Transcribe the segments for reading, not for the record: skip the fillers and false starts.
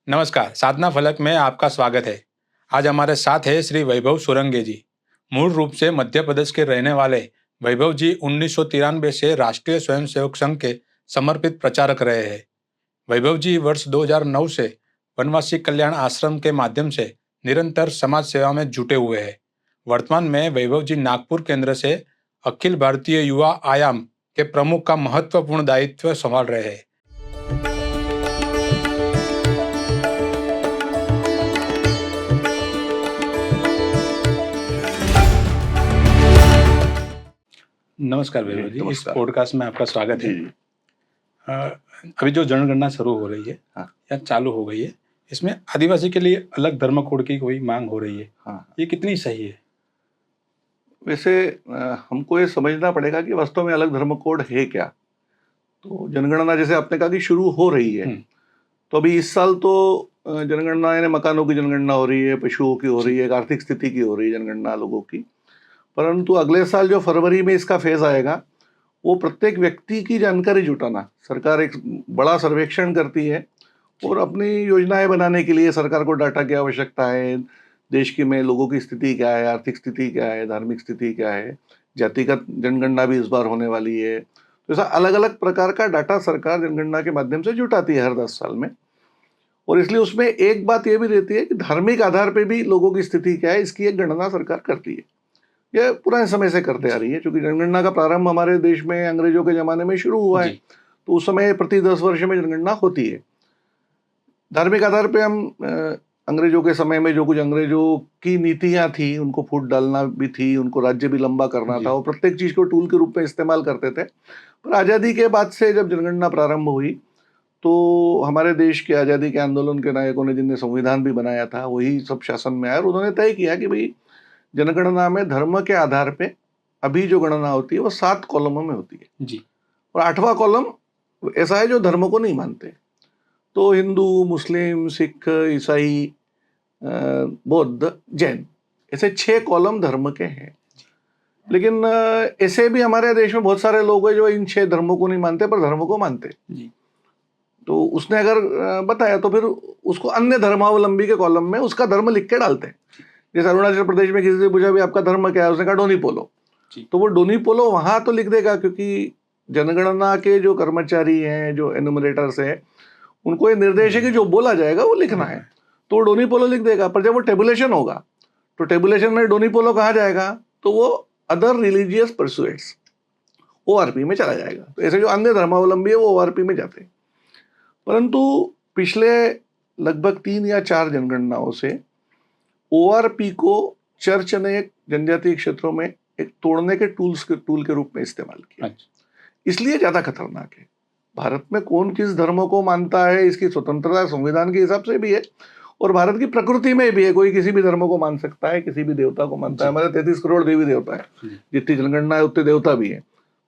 नमस्कार, साधना फलक में आपका स्वागत है। आज हमारे साथ है श्री वैभव सुरंगे जी। मूल रूप से मध्य प्रदेश के रहने वाले वैभव जी 1993 से राष्ट्रीय स्वयंसेवक संघ के समर्पित प्रचारक रहे हैं। वैभव जी वर्ष 2009 से वनवासी कल्याण आश्रम के माध्यम से निरंतर समाज सेवा में जुटे हुए हैं। वर्तमान में वैभव जी नागपुर केंद्र से अखिल भारतीय युवा आयाम के प्रमुख का महत्वपूर्ण दायित्व संभाल रहे हैं। नमस्कार वैभव जी, इस नमस्कार। पॉडकास्ट में आपका स्वागत है। जी। अ, अभी जो जनगणना शुरू हो रही है हाँ। या चालू हो गई है, इसमें आदिवासी के लिए अलग धर्म कोड की कोई मांग हो रही है। हाँ। ये कितनी सही है? वैसे हमको ये समझना पड़ेगा कि वास्तव में अलग धर्म कोड है क्या। तो जनगणना जैसे आपने कहा कि शुरू हो रही है, तो अभी इस साल तो जनगणना यानी मकानों की जनगणना हो रही है, पशुओं की हो रही है, आर्थिक स्थिति की हो रही है जनगणना लोगों की। परंतु अगले साल जो फरवरी में इसका फेज आएगा, वो प्रत्येक व्यक्ति की जानकारी जुटाना। सरकार एक बड़ा सर्वेक्षण करती है और अपनी योजनाएं बनाने के लिए सरकार को डाटा की आवश्यकता है। देश की में लोगों की स्थिति क्या है, आर्थिक स्थिति क्या है, धार्मिक स्थिति क्या है, जातिगत जनगणना भी इस बार होने वाली है। तो ऐसा अलग अलग प्रकार का डाटा सरकार जनगणना के माध्यम से जुटाती है हर 10 साल में। और इसलिए उसमें एक बात यह भी रहती है कि धार्मिक आधार पर भी लोगों की स्थिति क्या है, इसकी एक गणना सरकार करती है। यह पुराने समय से करते आ रही है, क्योंकि जनगणना का प्रारंभ हमारे देश में अंग्रेजों के जमाने में शुरू हुआ है। तो उस समय प्रति 10 वर्ष में जनगणना होती है। धार्मिक आधार पे हम अंग्रेजों के समय में जो कुछ अंग्रेजों की नीतियां थी, उनको फूट डालना भी थी, उनको राज्य भी लंबा करना था, वो प्रत्येक चीज को टूल के रूप में इस्तेमाल करते थे। पर आज़ादी के बाद से जब जनगणना प्रारंभ हुई, तो हमारे देश के आज़ादी के आंदोलन के नायकों ने, जिनने संविधान भी बनाया था, वही सब शासन में आए और उन्होंने तय किया कि भाई जनगणना में धर्म के आधार पे अभी जो गणना होती है वो 7 कॉलमों में होती है जी। और 8वां कॉलम ऐसा है जो धर्म को नहीं मानते। तो हिंदू, मुस्लिम, सिख, ईसाई, बौद्ध, जैन, ऐसे 6 कॉलम धर्म के हैं। लेकिन ऐसे भी हमारे देश में बहुत सारे लोग हैं जो इन 6 धर्मों को नहीं मानते पर धर्म को मानते। तो उसने अगर बताया तो फिर उसको अन्य धर्मावलंबी के कॉलम में उसका धर्म लिख के डालते हैं। जैसे अरुणाचल प्रदेश में किसी से पूछा भी आपका धर्म क्या है, उसने कहा डोनी पोलो। तो वो डोनी पोलो वहां तो लिख देगा, क्योंकि जनगणना के जो कर्मचारी हैं, जो एनुमरेटर्स हैं, उनको ये निर्देश है कि जो बोला जाएगा वो लिखना है, तो वो डोनी पोलो लिख देगा। पर जब वो टेबुलेशन होगा तो टेबुलेशन में डोनी पोलो कहाँ जाएगा, तो वो अदर रिलीजियस परसुएट्स ORP में चला जाएगा। तो ऐसे जो अन्य धर्मावलंबी है वो ORP में जाते हैं। परंतु पिछले लगभग 3 या 4 जनगणनाओं से ORP को चर्च ने एक जनजातीय क्षेत्रों में एक तोड़ने के टूल के रूप में इस्तेमाल किया। इसलिए ज्यादा खतरनाक है। भारत में कौन किस धर्म को मानता है, इसकी स्वतंत्रता संविधान के हिसाब से भी है और भारत की प्रकृति में भी है। कोई किसी भी धर्म को मान सकता है, किसी भी देवता को मानता है। हमारे 33 करोड़ देवी देवता है, जितनी जनगणना है उतने देवता भी है,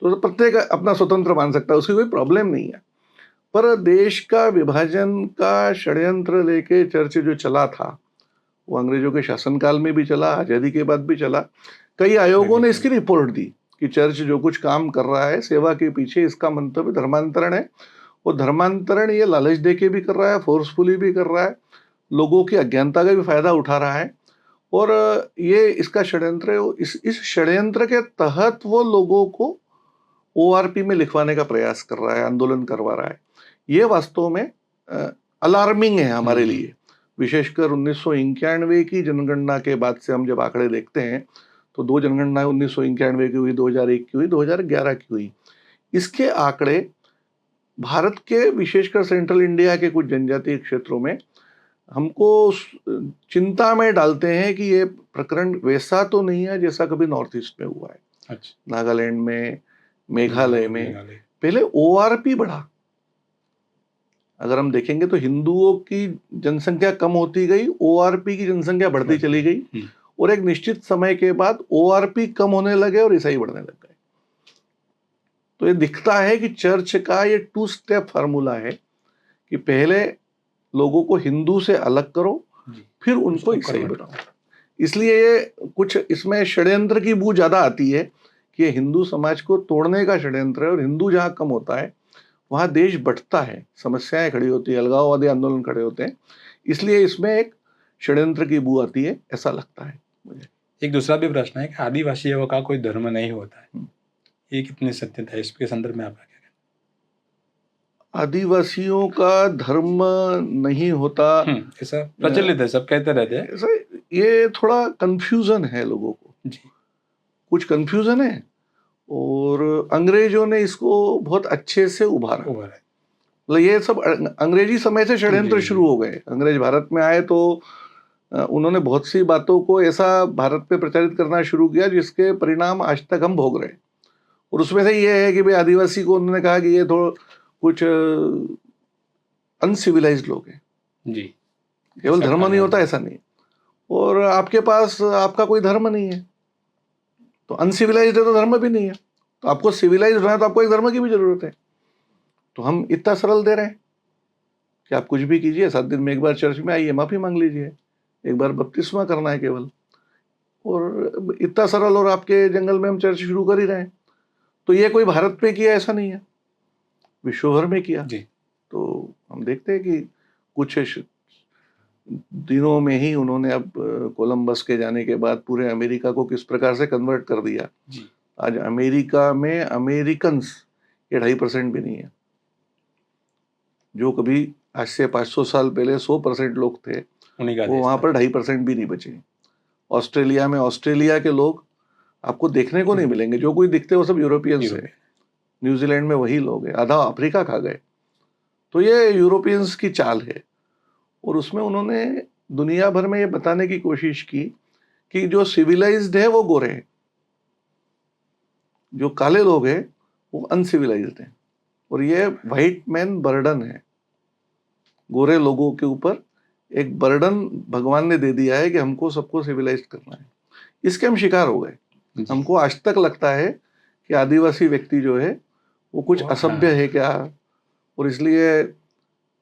तो प्रत्येक अपना स्वतंत्र मान सकता है, उसकी कोई प्रॉब्लम नहीं है। पर देश का विभाजन का षड्यंत्र लेके चर्च जो चला था, वो अंग्रेजों के शासनकाल में भी चला, आजादी के बाद भी चला। कई आयोगों ने इसकी रिपोर्ट दी कि चर्च जो कुछ काम कर रहा है सेवा के पीछे, इसका मंतव्य धर्मांतरण है। वो धर्मांतरण ये लालच दे के भी कर रहा है, फोर्सफुली भी कर रहा है, लोगों की अज्ञानता का भी फायदा उठा रहा है और ये इसका षड्यंत्र है। इस षड्यंत्र के तहत वो लोगों को ORP में लिखवाने का प्रयास कर रहा है, आंदोलन करवा रहा है। ये वास्तव में अलार्मिंग है हमारे लिए। विशेषकर 1991 की जनगणना के बाद से हम जब आंकड़े देखते हैं तो 2 जनगणनाएं 1991 की हुई, 2001 की हुई, 2011 की हुई। इसके आंकड़े भारत के विशेषकर सेंट्रल इंडिया के कुछ जनजातीय क्षेत्रों में हमको चिंता में डालते हैं कि ये प्रकरण वैसा तो नहीं है जैसा कभी नॉर्थ ईस्ट में हुआ है। नागालैंड में, मेघालय में पहले ORP बढ़ा। अगर हम देखेंगे तो हिंदुओं की जनसंख्या कम होती गई, ORP की जनसंख्या बढ़ती चली गई और एक निश्चित समय के बाद ORP कम होने लगे और ईसाई बढ़ने लग गए। तो ये दिखता है कि चर्च का ये 2 स्टेप फार्मूला है कि पहले लोगों को हिंदू से अलग करो, फिर उनको ईसाई बनाओ। इसलिए ये कुछ इसमें षड्यंत्र की बू ज्यादा आती है कि ये हिंदू समाज को तोड़ने का षड्यंत्र है और हिंदू जहां कम होता है वहां देश बढ़ता है, समस्याएं खड़ी होती है, अलगाववादी आंदोलन खड़े होते हैं। इसलिए इसमें एक षड्यंत्र की बू आती है, ऐसा लगता है मुझे। एक दूसरा भी प्रश्न है कि आदिवासियों का कोई धर्म नहीं होता है, हम्म। ये कितनी सत्यता है, इसके संदर्भ में आपका क्या आदिवासियों का धर्म नहीं होता, ऐसा प्रचलित है, सब कहते रहते हैं। ऐसा ये थोड़ा कंफ्यूजन है लोगों को, जी कुछ कंफ्यूजन है, और अंग्रेजों ने इसको बहुत अच्छे से उभारा। ओवर है। मतलब ये सब अंग्रेजी समय से षड्यंत्र जी। शुरू हो गए। अंग्रेज भारत में आए तो उन्होंने बहुत सी बातों को ऐसा भारत पे प्रचारित करना शुरू किया जिसके परिणाम आज तक हम भोग रहे हैं। और उसमें से ये है कि भाई आदिवासी को उन्होंने कहा कि ये थोड़ा कुछ अनसिविलाइज्ड लोग हैं। जी केवल ऐसा धर्म कहा नहीं जाता होता है। ऐसा नहीं, और आपके पास आपका कोई धर्म नहीं है तो अनसिविलाइज्ड है तो धर्म भी नहीं है। तो आपको सिविलाइज्ड होना है तो आपको एक धर्म की भी जरूरत है। तो हम इतना सरल दे रहे हैं कि आप कुछ भी कीजिए, 7 दिन में एक बार चर्च में आइए, माफी मांग लीजिए, एक बार बपतिस्मा करना है केवल, और इतना सरल। और आपके जंगल में हम चर्च शुरू कर ही रहे हैं। तो ये कोई भारत में किया ऐसा नहीं है, विश्व भर में किया। जी तो हम देखते हैं कि कुछ दिनों में ही उन्होंने अब कोलंबस के जाने के बाद पूरे अमेरिका को किस प्रकार से कन्वर्ट कर दिया। जी आज अमेरिका में अमेरिकन्स ये 2.5% भी नहीं है। जो कभी आज से 500 साल पहले 100% लोग थे, उन्हीं का वो देश वहां था। पर 2.5% भी नहीं बचे। ऑस्ट्रेलिया में ऑस्ट्रेलिया के लोग आपको देखने को नहीं मिलेंगे, जो कोई दिखते वो सब यूरोपियंस है। यूरोपियन। न्यूजीलैंड में वही लोग हैं, आधा अफ्रीका खा गए। तो ये यूरोपियंस की चाल है, और उसमें उन्होंने दुनिया भर में ये बताने की कोशिश की कि जो सिविलाइज्ड है वो गोरे हैं, जो काले लोग हैं वो अनसिविलाइज्ड हैं, और ये व्हाइट मैन बर्डन है। गोरे लोगों के ऊपर एक बर्डन भगवान ने दे दिया है कि हमको सबको सिविलाइज करना है। इसके हम शिकार हो गए। जी। हमको आज तक लगता है कि आदिवासी व्यक्ति जो है वो कुछ वो, असभ्य हाँ। है क्या। और इसलिए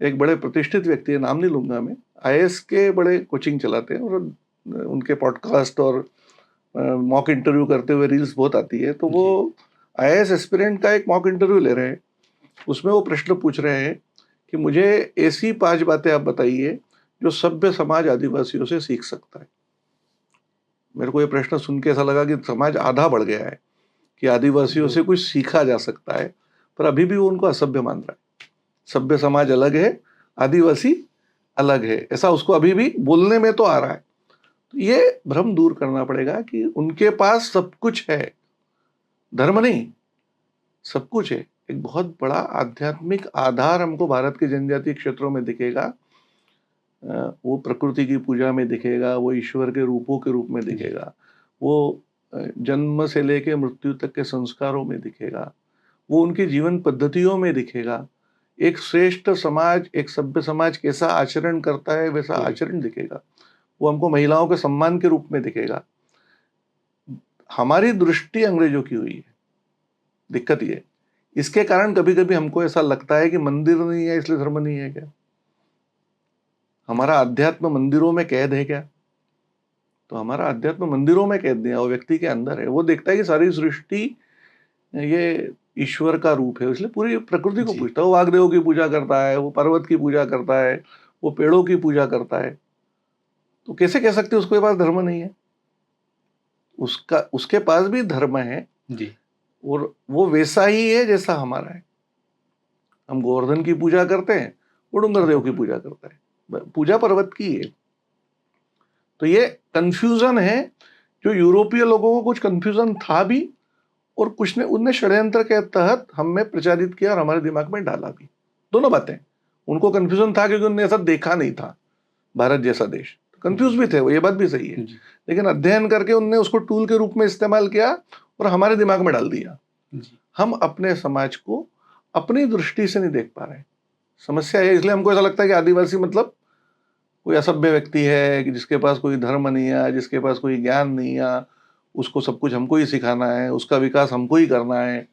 एक बड़े प्रतिष्ठित व्यक्ति है, नाम नहीं लूंगा मैं, आईएएस के बड़े कोचिंग चलाते हैं, और उनके पॉडकास्ट और मॉक इंटरव्यू करते हुए रील्स बहुत आती है। तो वो जी आईएएस एस्पिरेंट का एक मॉक इंटरव्यू ले रहे हैं। उसमें वो प्रश्न पूछ रहे हैं कि मुझे ऐसी 5 बातें आप बताइए जो सभ्य समाज आदिवासियों से सीख सकता है। मेरे को ये प्रश्न सुन के ऐसा लगा कि समाज आधा बढ़ गया है कि आदिवासियों से कुछ सीखा जा सकता है, पर अभी भी वो उनको असभ्य मान रहा है। सभ्य समाज अलग है, आदिवासी अलग है, ऐसा उसको अभी भी बोलने में तो आ रहा है। तो ये भ्रम दूर करना पड़ेगा कि उनके पास सब कुछ है, धर्म नहीं, सब कुछ है। एक बहुत बड़ा आध्यात्मिक आधार हमको भारत के जनजातीय क्षेत्रों में दिखेगा। वो प्रकृति की पूजा में दिखेगा, वो ईश्वर के रूपों के रूप में दिखेगा, वो जन्म से लेके मृत्यु तक के संस्कारों में दिखेगा, वो उनकी जीवन पद्धतियों में दिखेगा। एक श्रेष्ठ समाज, एक सभ्य समाज कैसा आचरण करता है वैसा आचरण दिखेगा। वो हमको महिलाओं के सम्मान के रूप में दिखेगा। हमारी दृष्टि अंग्रेजों की हुई है, दिक्कत ये। इसके कारण कभी कभी हमको ऐसा लगता है कि मंदिर नहीं है इसलिए धर्म नहीं है क्या। हमारा अध्यात्म मंदिरों में कैद है क्या? तो हमारा अध्यात्म मंदिरों में कैद नहीं है, वो व्यक्ति के अंदर है। वो देखता है कि सारी सृष्टि ये ईश्वर का रूप है, इसलिए पूरी प्रकृति को जी। पूजता है। वो वागदेव की पूजा करता है, वो पर्वत की पूजा करता है, वो पेड़ों की पूजा करता है। तो कैसे कह सकते उसके पास धर्म नहीं है? उसके पास भी धर्म है, जी और वो वैसा ही है जैसा हमारा है। हम गोवर्धन की पूजा करते हैं, वो डूंगरदेव की पूजा करता है, पूजा पर्वत की है। तो ये कंफ्यूजन है, जो यूरोपीय लोगों को कुछ कंफ्यूजन था भी, और कुछ ने उनने षड्यंत्र के तहत हम में प्रचारित किया और हमारे दिमाग में डाला भी। दोनों बातें। उनको कंफ्यूजन था क्योंकि उन्होंने ऐसा देखा नहीं था भारत जैसा देश, तो कंफ्यूज भी थे वो, ये बात भी सही है। जी लेकिन अध्ययन करके उनने उसको टूल के रूप में इस्तेमाल किया और हमारे दिमाग में डाल दिया। जी हम अपने समाज को अपनी दृष्टि से नहीं देख पा रहे। समस्या है, इसलिए हमको ऐसा लगता है कि आदिवासी मतलब कोई असभ्य व्यक्ति है, कि जिसके पास कोई धर्म नहीं है, जिसके पास कोई ज्ञान नहीं है, उसको सब कुछ हमको ही सिखाना है, उसका विकास हमको ही करना है,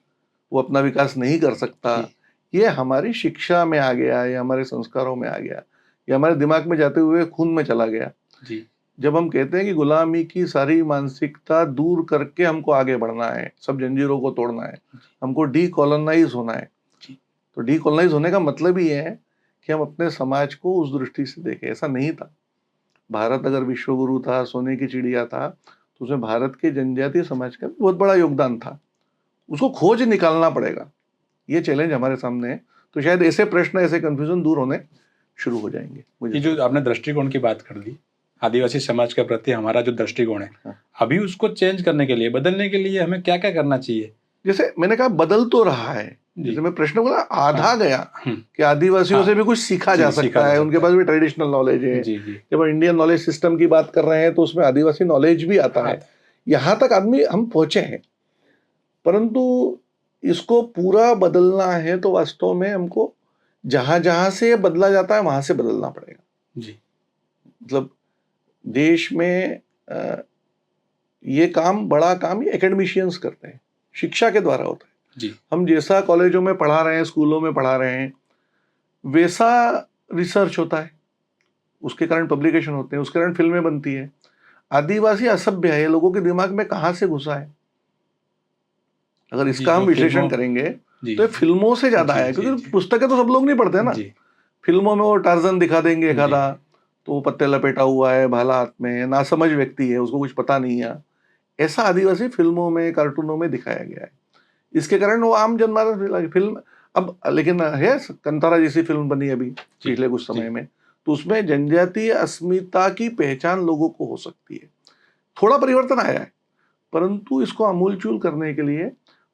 वो अपना विकास नहीं कर सकता। जी ये हमारी शिक्षा में आ गया, ये हमारे संस्कारों में आ गया, ये हमारे दिमाग में जाते हुए खून में चला गया। जी जब हम कहते हैं कि गुलामी की सारी मानसिकता दूर करके हमको आगे बढ़ना है, सब जंजीरों को तोड़ना है, हमको डीकॉलोनाइज होना है। जी तो डीकॉलोनाइज होने का मतलब ही है कि हम अपने समाज को उस दृष्टि से देखें। ऐसा नहीं था। भारत अगर विश्वगुरु था, सोने की चिड़िया था, तो उसमें भारत के जनजातीय समाज का बहुत बड़ा योगदान था। उसको खोज निकालना पड़ेगा। ये चैलेंज हमारे सामने है। तो शायद ऐसे प्रश्न, ऐसे कंफ्यूजन दूर होने शुरू हो जाएंगे। मुझे ये जो आपने दृष्टिकोण की बात कर दी, आदिवासी समाज के प्रति हमारा जो दृष्टिकोण है, हाँ। अभी उसको चेंज करने के लिए, बदलने के लिए हमें क्या क्या करना चाहिए? जैसे मैंने कहा, बदल तो रहा है। जी। जैसे मैं प्रश्न बोला, आधा हाँ। गया कि आदिवासियों हाँ। से भी कुछ सीखा जी, जा सीखा सकता जा है। सकता उनके है। पास भी ट्रेडिशनल नॉलेज है। जी जी। जब इंडियन नॉलेज सिस्टम की बात कर रहे हैं तो उसमें आदिवासी नॉलेज भी आता है। यहाँ तक आदमी हम पहुंचे हैं, परंतु इसको पूरा बदलना है तो वास्तव में हमको जहां जहां से बदला जाता है वहां से बदलना पड़ेगा। जी। मतलब देश में ये काम, बड़ा काम ये एकेडमिशियंस करते हैं, शिक्षा के द्वारा होता है। जी। हम जैसा कॉलेजों में पढ़ा रहे हैं, स्कूलों में पढ़ा रहे हैं, वैसा रिसर्च होता है, उसके कारण पब्लिकेशन होते हैं, उसके कारण फिल्में बनती है। आदिवासी असभ्य है, लोगों के दिमाग में कहां से घुसा है, अगर जी, इसका हम जो विश्लेषण फिल्मों करेंगे जी तो ये फिल्मों से ज्यादा जी है। जी क्योंकि जी पुस्तकें तो सब लोग नहीं पढ़ते ना। जी फिल्मों में वो टार्जन दिखा देंगे एक जी आधा, तो वो पत्ते लपेटा हुआ है, भाला हाथ में है, नासमझ व्यक्ति है, उसको कुछ पता नहीं है। ऐसा आदिवासी फिल्मों में, कार्टूनों में दिखाया गया है। इसके कारण वो आम जनमानस भी लगे फिल्म। अब लेकिन है, कंतारा जैसी फिल्म बनी अभी जी पिछले कुछ जी समय में, तो उसमें जनजातीय अस्मिता की पहचान लोगों को हो सकती है। थोड़ा परिवर्तन आया है, परंतु इसको आमूलचूल करने के लिए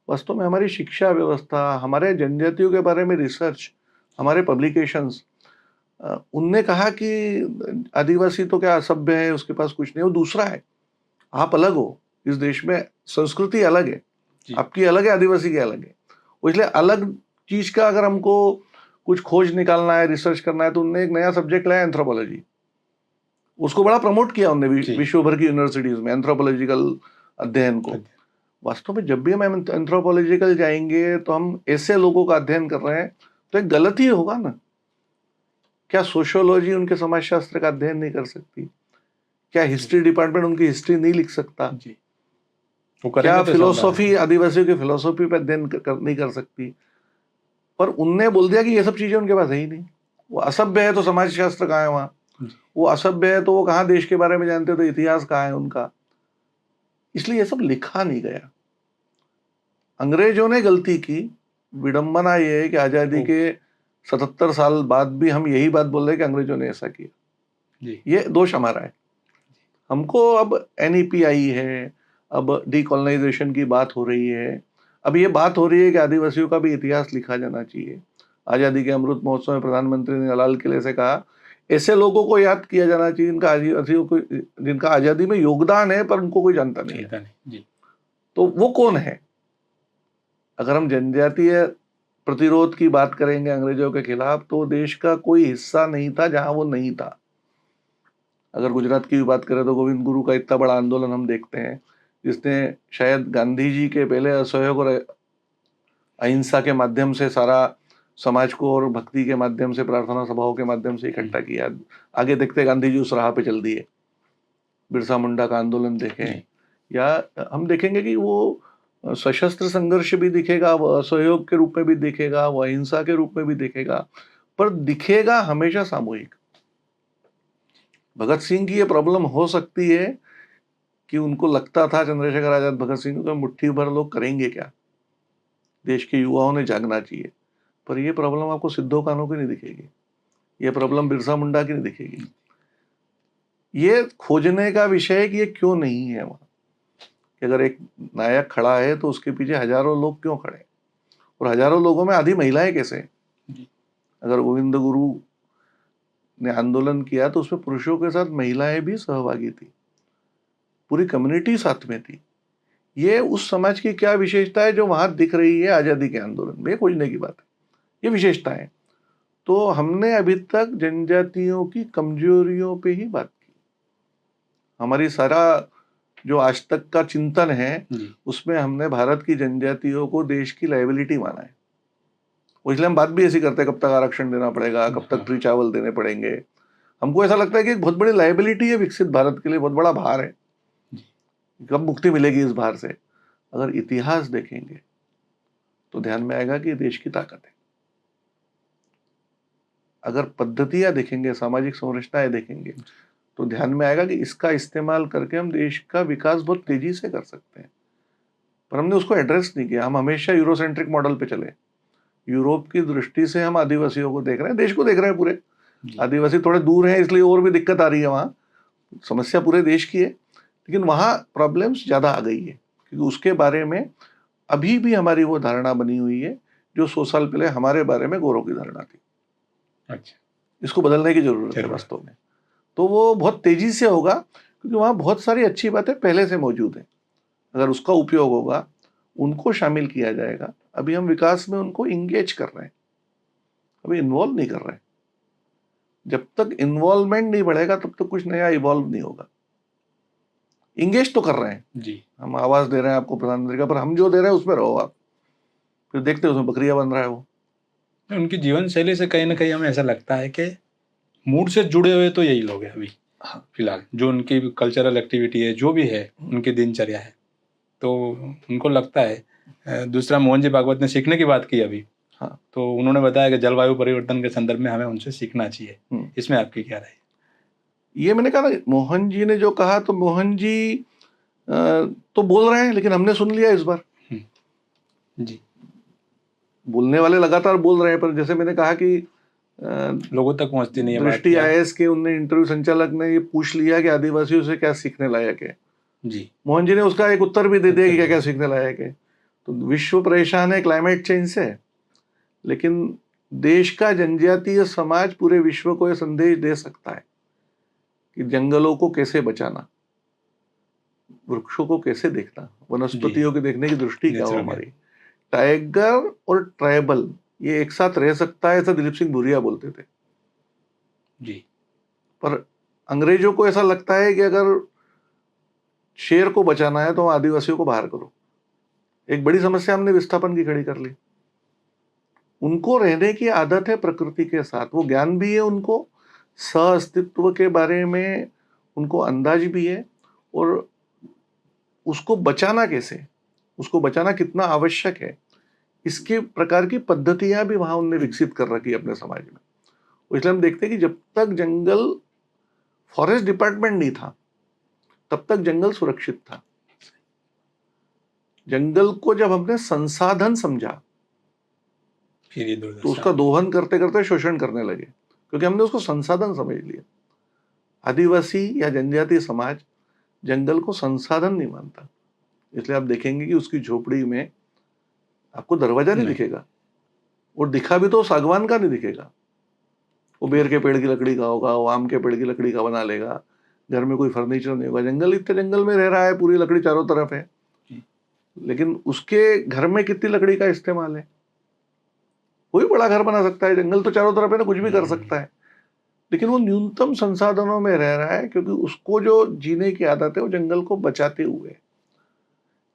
वास्तव में हमारी शिक्षा व्यवस्था, हमारे जनजातियों के बारे में रिसर्च, हमारे पब्लिकेशंस, उनने कहा कि आदिवासी तो क्या असभ्य है, उसके पास कुछ नहीं, वो दूसरा है। आप अलग हो, इस देश में संस्कृति अलग है, जी आपकी अलग है, आदिवासी की अलग है। वो इसलिए अलग चीज का अगर हमको कुछ खोज निकालना है, रिसर्च करना है, तो उनने एक नया सब्जेक्ट लाया, एंथ्रोपोलॉजी। उसको बड़ा प्रमोट किया उन्होंने जी। विश्व भर की यूनिवर्सिटीज में एंथ्रोपोलॉजिकल अध्ययन को। वास्तव में जब भी हम एंथ्रोपोलॉजिकल जाएंगे तो हम ऐसे लोगों का अध्ययन कर रहे हैं, तो एक गलत ही होगा ना। क्या सोशियोलॉजी उनके समाजशास्त्र का अध्ययन नहीं कर सकती? क्या हिस्ट्री डिपार्टमेंट उनकी हिस्ट्री नहीं लिख सकता? जी, वो क्या करेंगे तो ऐसा होगा। फिलोसॉफी, आदिवासियों की फिलोसॉफी पर अध्ययन नहीं कर सकती? पर उनने बोल दिया कि ये सब चीजें उनके पास है ही नहीं। वो असभ्य है तो समाजशास्त्र कहाँ है वहां? जी वो असभ्य है तो वो कहाँ देश के बारे में जानते, तो इतिहास कहाँ है उनका? इसलिए ये सब लिखा नहीं गया। अंग्रेजों ने गलती की। विडंबना ये है कि आजादी ओ, के 77 साल बाद भी हम यही बात बोल रहे हैं कि अंग्रेजों ने ऐसा किया। जी ये दोष हमारा है। हमको अब NEP है, अब डीकोलोनाइजेशन की बात हो रही है, अब ये बात हो रही है कि आदिवासियों का भी इतिहास लिखा जाना चाहिए। आजादी के अमृत महोत्सव में प्रधानमंत्री ने लाल किले से कहा, ऐसे लोगों को याद किया जाना चाहिए जिनका आदिवासियों को, जिनका आजादी में योगदान है पर उनको कोई जानता नहीं है। चलता नहीं। जी तो वो कौन है? अगर हम जनजातीय प्रतिरोध की बात करेंगे अंग्रेजों के खिलाफ, तो देश का कोई हिस्सा नहीं था जहां वो नहीं था। अगर गुजरात की भी बात करें तो गोविंद गुरु का इतना बड़ा आंदोलन हम देखते हैं, जिसने शायद गांधी जी के पहले असहयोग और अहिंसा के माध्यम से सारा समाज को, और भक्ति के माध्यम से, प्रार्थना सभाओं के माध्यम से इकट्ठा किया। आगे देखते गांधी जी उस राह पे चल दिए। बिरसा मुंडा का आंदोलन देखें, जी या हम देखेंगे कि वो सशस्त्र संघर्ष भी दिखेगा, वो असहयोग के रूप में भी दिखेगा, वो अहिंसा के रूप में भी दिखेगा, पर दिखेगा हमेशा सामूहिक। भगत सिंह की ये प्रॉब्लम हो सकती है कि उनको लगता था, चंद्रशेखर आजाद भगत सिंह को, मुट्ठी भर लोग करेंगे क्या, देश के युवाओं ने जागना चाहिए। पर ये प्रॉब्लम आपको सिद्धो कान्हू की नहीं दिखेगी, ये प्रॉब्लम बिरसा मुंडा की नहीं दिखेगी। ये खोजने का विषय है कि ये क्यों नहीं है वहां, कि अगर एक नायक खड़ा है तो उसके पीछे हजारों लोग क्यों खड़े हैं, और हजारों लोगों में आधी महिलाएं कैसे हैं? जी अगर गोविंद गुरु ने आंदोलन किया तो उसमें पुरुषों के साथ महिलाएं भी सहभागी थी, पूरी कम्युनिटी साथ में थी। ये उस समाज की क्या विशेषता है जो वहां दिख रही है आजादी के आंदोलन में, खोजने की बात है। ये विशेषता है। तो हमने अभी तक जनजातियों की कमजोरियों पे ही बात की। हमारी सारा जो आज तक का चिंतन है, जी उसमें हमने भारत की जनजातियों को देश की लायबिलिटी माना है। वो इसलिए हम बात भी ऐसी करते हैं, कब तक आरक्षण देना पड़ेगा, कब तक फ्री चावल देने पड़ेंगे। हमको ऐसा लगता है कि एक बहुत बड़ी लायबिलिटी है विकसित भारत के लिए, बहुत बड़ा भार है। जी कब मुक्ति मिलेगी इस भार से? अगर इतिहास देखेंगे तो ध्यान में आएगा कि देश की ताकत है। अगर पद्धतियां देखेंगे, सामाजिक संरचनाएं देखेंगे, तो ध्यान में आएगा कि इसका इस्तेमाल करके हम देश का विकास बहुत तेजी से कर सकते हैं। पर हमने उसको एड्रेस नहीं किया। हम हमेशा यूरोसेंट्रिक मॉडल पे चले। यूरोप की दृष्टि से हम आदिवासियों को देख रहे हैं, देश को देख रहे हैं पूरे। आदिवासी थोड़े दूर हैं, इसलिए और भी दिक्कत आ रही है। वहाँ समस्या पूरे देश की है, लेकिन वहाँ प्रॉब्लम्स ज़्यादा आ गई है, क्योंकि उसके बारे में अभी भी हमारी वो धारणा बनी हुई है जो 100 साल पहले हमारे बारे में गौरव की धारणा थी। अच्छा, इसको बदलने की जरूरत है वास्तव में। तो वो बहुत तेजी से होगा, क्योंकि वहाँ बहुत सारी अच्छी बातें पहले से मौजूद हैं। अगर उसका उपयोग होगा, उनको शामिल किया जाएगा। अभी हम विकास में उनको इंगेज कर रहे हैं, अभी इन्वॉल्व नहीं कर रहे हैं। जब तक इन्वॉल्वमेंट नहीं बढ़ेगा तब तक कुछ नया इवॉल्व नहीं होगा। इंगेज तो कर रहे हैं जी, हम, आवाज दे रहे हैं आपको प्रधानमंत्री का, पर हम जो दे रहे हैं उसमें रहो आप। फिर देखते हैं उसमें बकरियां बन रहा है वो। उनकी जीवन शैली से कहीं ना कहीं हमें ऐसा लगता है कि मूड से जुड़े हुए तो यही लोग हैं अभी। हाँ। फिलहाल जो उनकी कल्चरल एक्टिविटी है, जो भी है, उनकी दिनचर्या है, तो उनको लगता है। दूसरा, मोहन जी भागवत ने सीखने की बात की अभी। हाँ। तो उन्होंने बताया कि जलवायु परिवर्तन के संदर्भ में हमें उनसे सीखना चाहिए। इसमें आपकी क्या राय है? ये मैंने कहा ना, मोहन जी ने जो कहा, तो मोहन जी तो बोल रहे हैं, लेकिन हमने सुन लिया इस बार। जी, बोलने वाले लगातार बोल रहे हैं, पर जैसे मैंने कहा कि लोगों तक पहुंचती नहीं है बात। दृष्टि आईएएस के उनने इंटरव्यू संचालक ने ये पूछ लिया कि आदिवासियों से क्या सीखने लायक है। जी, मोहन जी ने उसका एक उत्तर भी दे दिया कि क्या क्या सीखने लायक है। तो विश्व परेशान है क्लाइमेट चेंज से, लेकिन देश का जनजातीय समाज पूरे विश्व को यह संदेश दे सकता है कि जंगलों को कैसे बचाना, वृक्षों को कैसे देखना, वनस्पतियों के देखने की दृष्टि क्या हो हमारी। टाइगर और ट्राइबल ये एक साथ रह सकता है, ऐसा दिलीप सिंह भूरिया बोलते थे। जी, पर अंग्रेजों को ऐसा लगता है कि अगर शेर को बचाना है तो आदिवासियों को बाहर करो। एक बड़ी समस्या हमने विस्थापन की खड़ी कर ली। उनको रहने की आदत है प्रकृति के साथ, वो ज्ञान भी है उनको, सह अस्तित्व के बारे में उनको अंदाज भी है, और उसको बचाना कैसे, उसको बचाना कितना आवश्यक है, इसके प्रकार की पद्धतियां भी वहां उनने विकसित कर रखी अपने समाज में। इसलिए हम देखते हैं कि जब तक जंगल, फॉरेस्ट डिपार्टमेंट नहीं था, तब तक जंगल सुरक्षित था। जंगल को जब हमने संसाधन समझा, फिर ये तो उसका दोहन करते करते शोषण करने लगे, क्योंकि हमने उसको संसाधन समझ लिया। आदिवासी या जनजातीय समाज जंगल को संसाधन नहीं मानता। इसलिए आप देखेंगे कि उसकी झोपड़ी में आपको दरवाजा नहीं दिखेगा, और दिखा भी तो सागवान का नहीं दिखेगा। वो बेर के पेड़ की लकड़ी का होगा, वो आम के पेड़ की लकड़ी का बना लेगा। घर में कोई फर्नीचर नहीं होगा। जंगल, इतने जंगल में रह रहा है, पूरी लकड़ी चारों तरफ है, लेकिन उसके घर में कितनी लकड़ी का इस्तेमाल है? कोई बड़ा घर बना सकता है, जंगल तो चारों तरफ है ना, कुछ भी कर सकता है, लेकिन वो न्यूनतम संसाधनों में रह रहा है, क्योंकि उसको जो जीने की आदत है वो जंगल को बचाते हुए।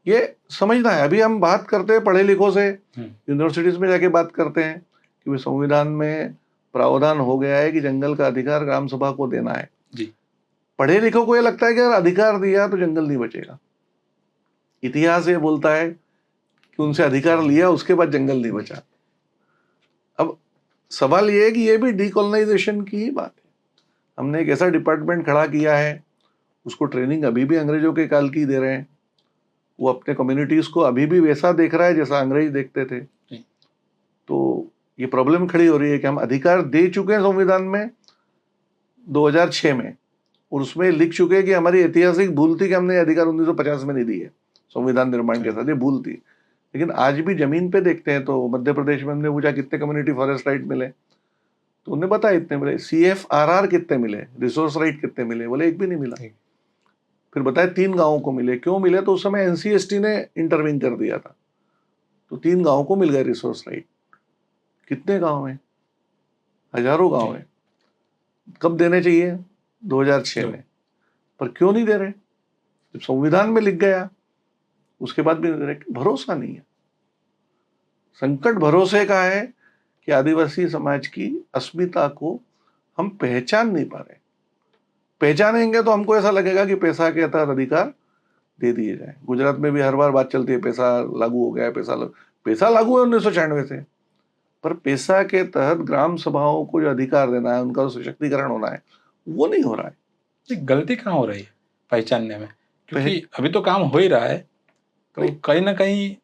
ये समझना है। अभी हम बात करते हैं पढ़े लिखों से, यूनिवर्सिटीज में जाके बात करते हैं कि संविधान में प्रावधान हो गया है कि जंगल का अधिकार ग्राम सभा को देना है। जी, पढ़े लिखों को ये लगता है कि अगर अधिकार दिया तो जंगल नहीं बचेगा। इतिहास ये बोलता है कि उनसे अधिकार लिया, उसके बाद जंगल नहीं बचा। अब सवाल ये है कि ये भी डीकोलोनाइजेशन की ही बात है। हमने एक ऐसा डिपार्टमेंट खड़ा किया है, उसको ट्रेनिंग अभी भी अंग्रेजों के काल की दे रहे हैं। वो अपने कम्युनिटीज को अभी भी वैसा देख रहा है जैसा अंग्रेज देखते थे। तो ये प्रॉब्लम खड़ी हो रही है कि हम अधिकार दे चुके हैं संविधान में 2006 में, और उसमें लिख चुके हैं कि हमारी ऐतिहासिक भूल थी कि हमने अधिकार 1950 में नहीं दिए संविधान निर्माण के साथ, ये भूल थी। लेकिन आज भी जमीन पे देखते हैं तो मध्य प्रदेश में हमने पूछा कितने कम्युनिटी फॉरेस्ट राइट मिले, तो उन्हें बताया इतने मिले। CFRR कितने मिले, रिसोर्स राइट कितने मिले, बोले एक भी नहीं मिला। फिर बताया 3 गांवों को मिले। क्यों मिले? तो उस समय NCST ने इंटरवीन कर दिया था, तो 3 गांवों को मिल गए रिसोर्स राइट। कितने गांव हैं? हजारों गांव हैं। कब देने चाहिए? 2006 में। पर क्यों नहीं दे रहे? जब संविधान में लिख गया, उसके बाद भी नहीं दे रहे। भरोसा नहीं है। संकट भरोसे का है कि आदिवासी समाज की अस्मिता को हम पहचान नहीं पा रहे। पहचानेंगे तो हमको ऐसा लगेगा कि पैसा के तहत अधिकार दे दिए जाए। गुजरात में भी हर बार बात चलती है पैसा लागू हो गया है, पैसा लागू है 1996 से, पर पेशा के तहत ग्राम सभाओं को जो अधिकार देना है, उनका सशक्तिकरण होना है, वो नहीं हो रहा है। ये गलती कहाँ हो रही है पहचानने में? क्योंकि पह- अभी तो काम हो ही रहा है, तो नहीं, कहीं ना कहीं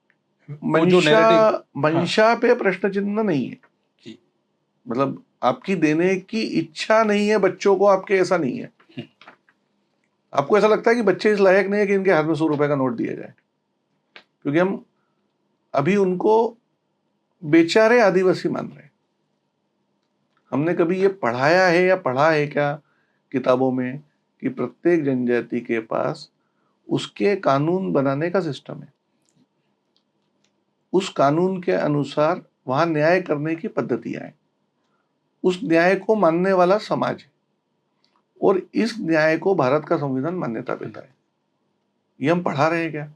वो जो मंशा नैरेटिव। हाँ मंशा पे प्रश्न चिन्ह नहीं है। जी। मतलब आपकी देने की इच्छा नहीं है बच्चों को, आपके ऐसा नहीं है। आपको ऐसा लगता है कि बच्चे इस लायक नहीं है कि इनके हाथ में 100 रुपए का नोट दिया जाए, क्योंकि हम अभी उनको बेचारे आदिवासी मान रहे हैं। हमने कभी ये पढ़ाया है या पढ़ा है क्या किताबों में कि प्रत्येक जनजाति के पास उसके कानून बनाने का सिस्टम है, उस कानून के अनुसार वहां न्याय करने की पद्धतियां हैं, उस न्याय को मानने वाला समाज है, और इस न्याय को भारत का संविधान मान्यता देता है। ये हम पढ़ा रहे हैं क्या?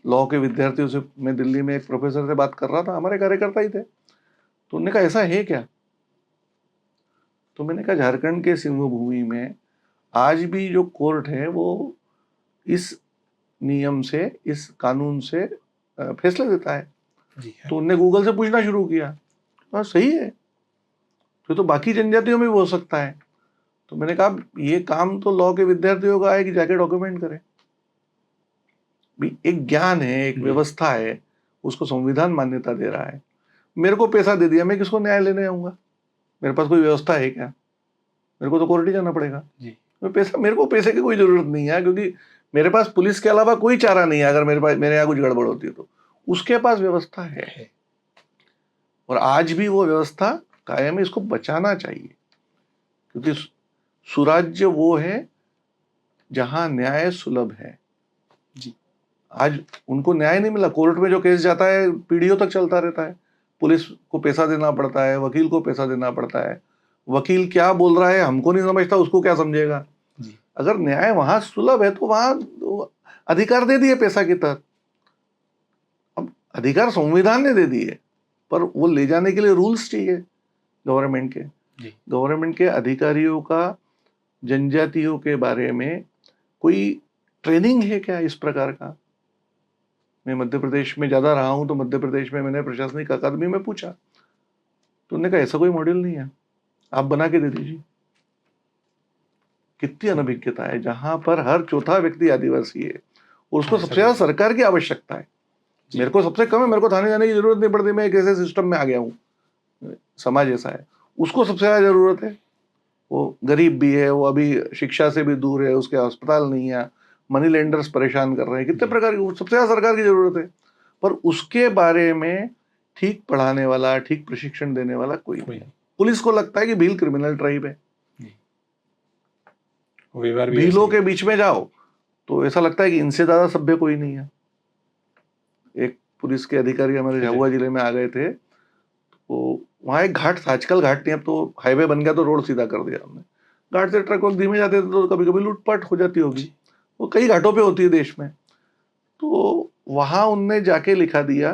लॉ के विद्यार्थियों से मैं दिल्ली में एक प्रोफेसर से बात कर रहा था, हमारे कार्यकर्ता ही थे, तो उन्होंने कहा ऐसा है क्या? तो मैंने कहा झारखंड के सिंहभूमि में आज भी जो कोर्ट है वो इस नियम से, इस कानून से फैसले देता है। जी हाँ। तो उनने गूगल से पूछना शुरू किया, हाँ सही है, तो बाकी जनजातियों में भी हो सकता है। तो मैंने कहा ये काम तो लॉ के विद्यार्थियों का है कि जाके डॉक्यूमेंट करें। भी एक ज्ञान है, एक व्यवस्था है, उसको संविधान मान्यता दे रहा है। मेरे को पैसा दे दिया, मैं किसको न्याय लेने आऊंगा? मेरे पास कोई व्यवस्था है क्या? मेरे को तो कोर्ट ही जाना पड़ेगा। जी। मेरे को पैसे की कोई जरूरत नहीं है, क्योंकि मेरे पास पुलिस के अलावा कोई चारा नहीं है। अगर मेरे यहाँ कुछ गड़बड़ होती है तो उसके पास व्यवस्था है, और आज भी वो व्यवस्था कायम है। इसको बचाना चाहिए, क्योंकि सुराज्य वो है जहां न्याय सुलभ है। जी। आज उनको न्याय नहीं मिला। कोर्ट में जो केस जाता है पीढ़ियों तक चलता रहता है, पुलिस को पैसा देना पड़ता है, वकील को पैसा देना पड़ता है। वकील क्या बोल रहा है हमको नहीं समझता, उसको क्या समझेगा? जी। अगर न्याय वहां सुलभ है तो वहां अधिकार दे दिए पैसा के तहत। अब अधिकार संविधान ने दे दिए, पर वो ले जाने के लिए रूल्स चाहिए गवर्नमेंट के। जी। गवर्नमेंट के अधिकारियों का जनजातियों के बारे में कोई ट्रेनिंग है क्या इस प्रकार का? मैं मध्य प्रदेश में ज्यादा रहा हूं, तो मध्य प्रदेश में मैंने प्रशासनिक अकादमी में पूछा, तो उन्होंने कहा ऐसा कोई मॉड्यूल नहीं है, आप बना के दे दीजिए। कितनी अनभिज्ञता है, जहां पर हर चौथा व्यक्ति आदिवासी है, और उसको सबसे ज्यादा सरकार की आवश्यकता है। मेरे को सबसे कम है, मेरे को थाने जाने की जरूरत नहीं पड़ती, मैं एक ऐसे सिस्टम में आ गया हूँ, समाज ऐसा है। उसको सबसे ज्यादा जरूरत है, वो गरीब भी है, वो अभी शिक्षा से भी दूर है, उसके अस्पताल नहीं है, मनी लेंडर्स परेशान कर रहे हैं, कितने प्रकार की, सबसे ज्यादा सरकार की जरूरत है। पर उसके बारे में ठीक पढ़ाने वाला, ठीक प्रशिक्षण देने वाला कोई नहीं। पुलिस को लगता है कि भील क्रिमिनल ट्राइब है। भीलों के बीच में जाओ तो ऐसा लगता है कि इनसे ज्यादा सभ्य कोई नहीं है। एक पुलिस के अधिकारी हमारे झाबुआ जिले में आ गए थे, तो वहां एक घाट था, आजकल घाट नहीं, अब तो हाईवे बन गया तो रोड सीधा कर दिया हमने। घाट से ट्रक वक्त धीमे जाते थे तो कभी कभी लूटपाट हो जाती होगी, वो कई घाटों पे होती है देश में। तो वहां उनने जाके लिखा दिया,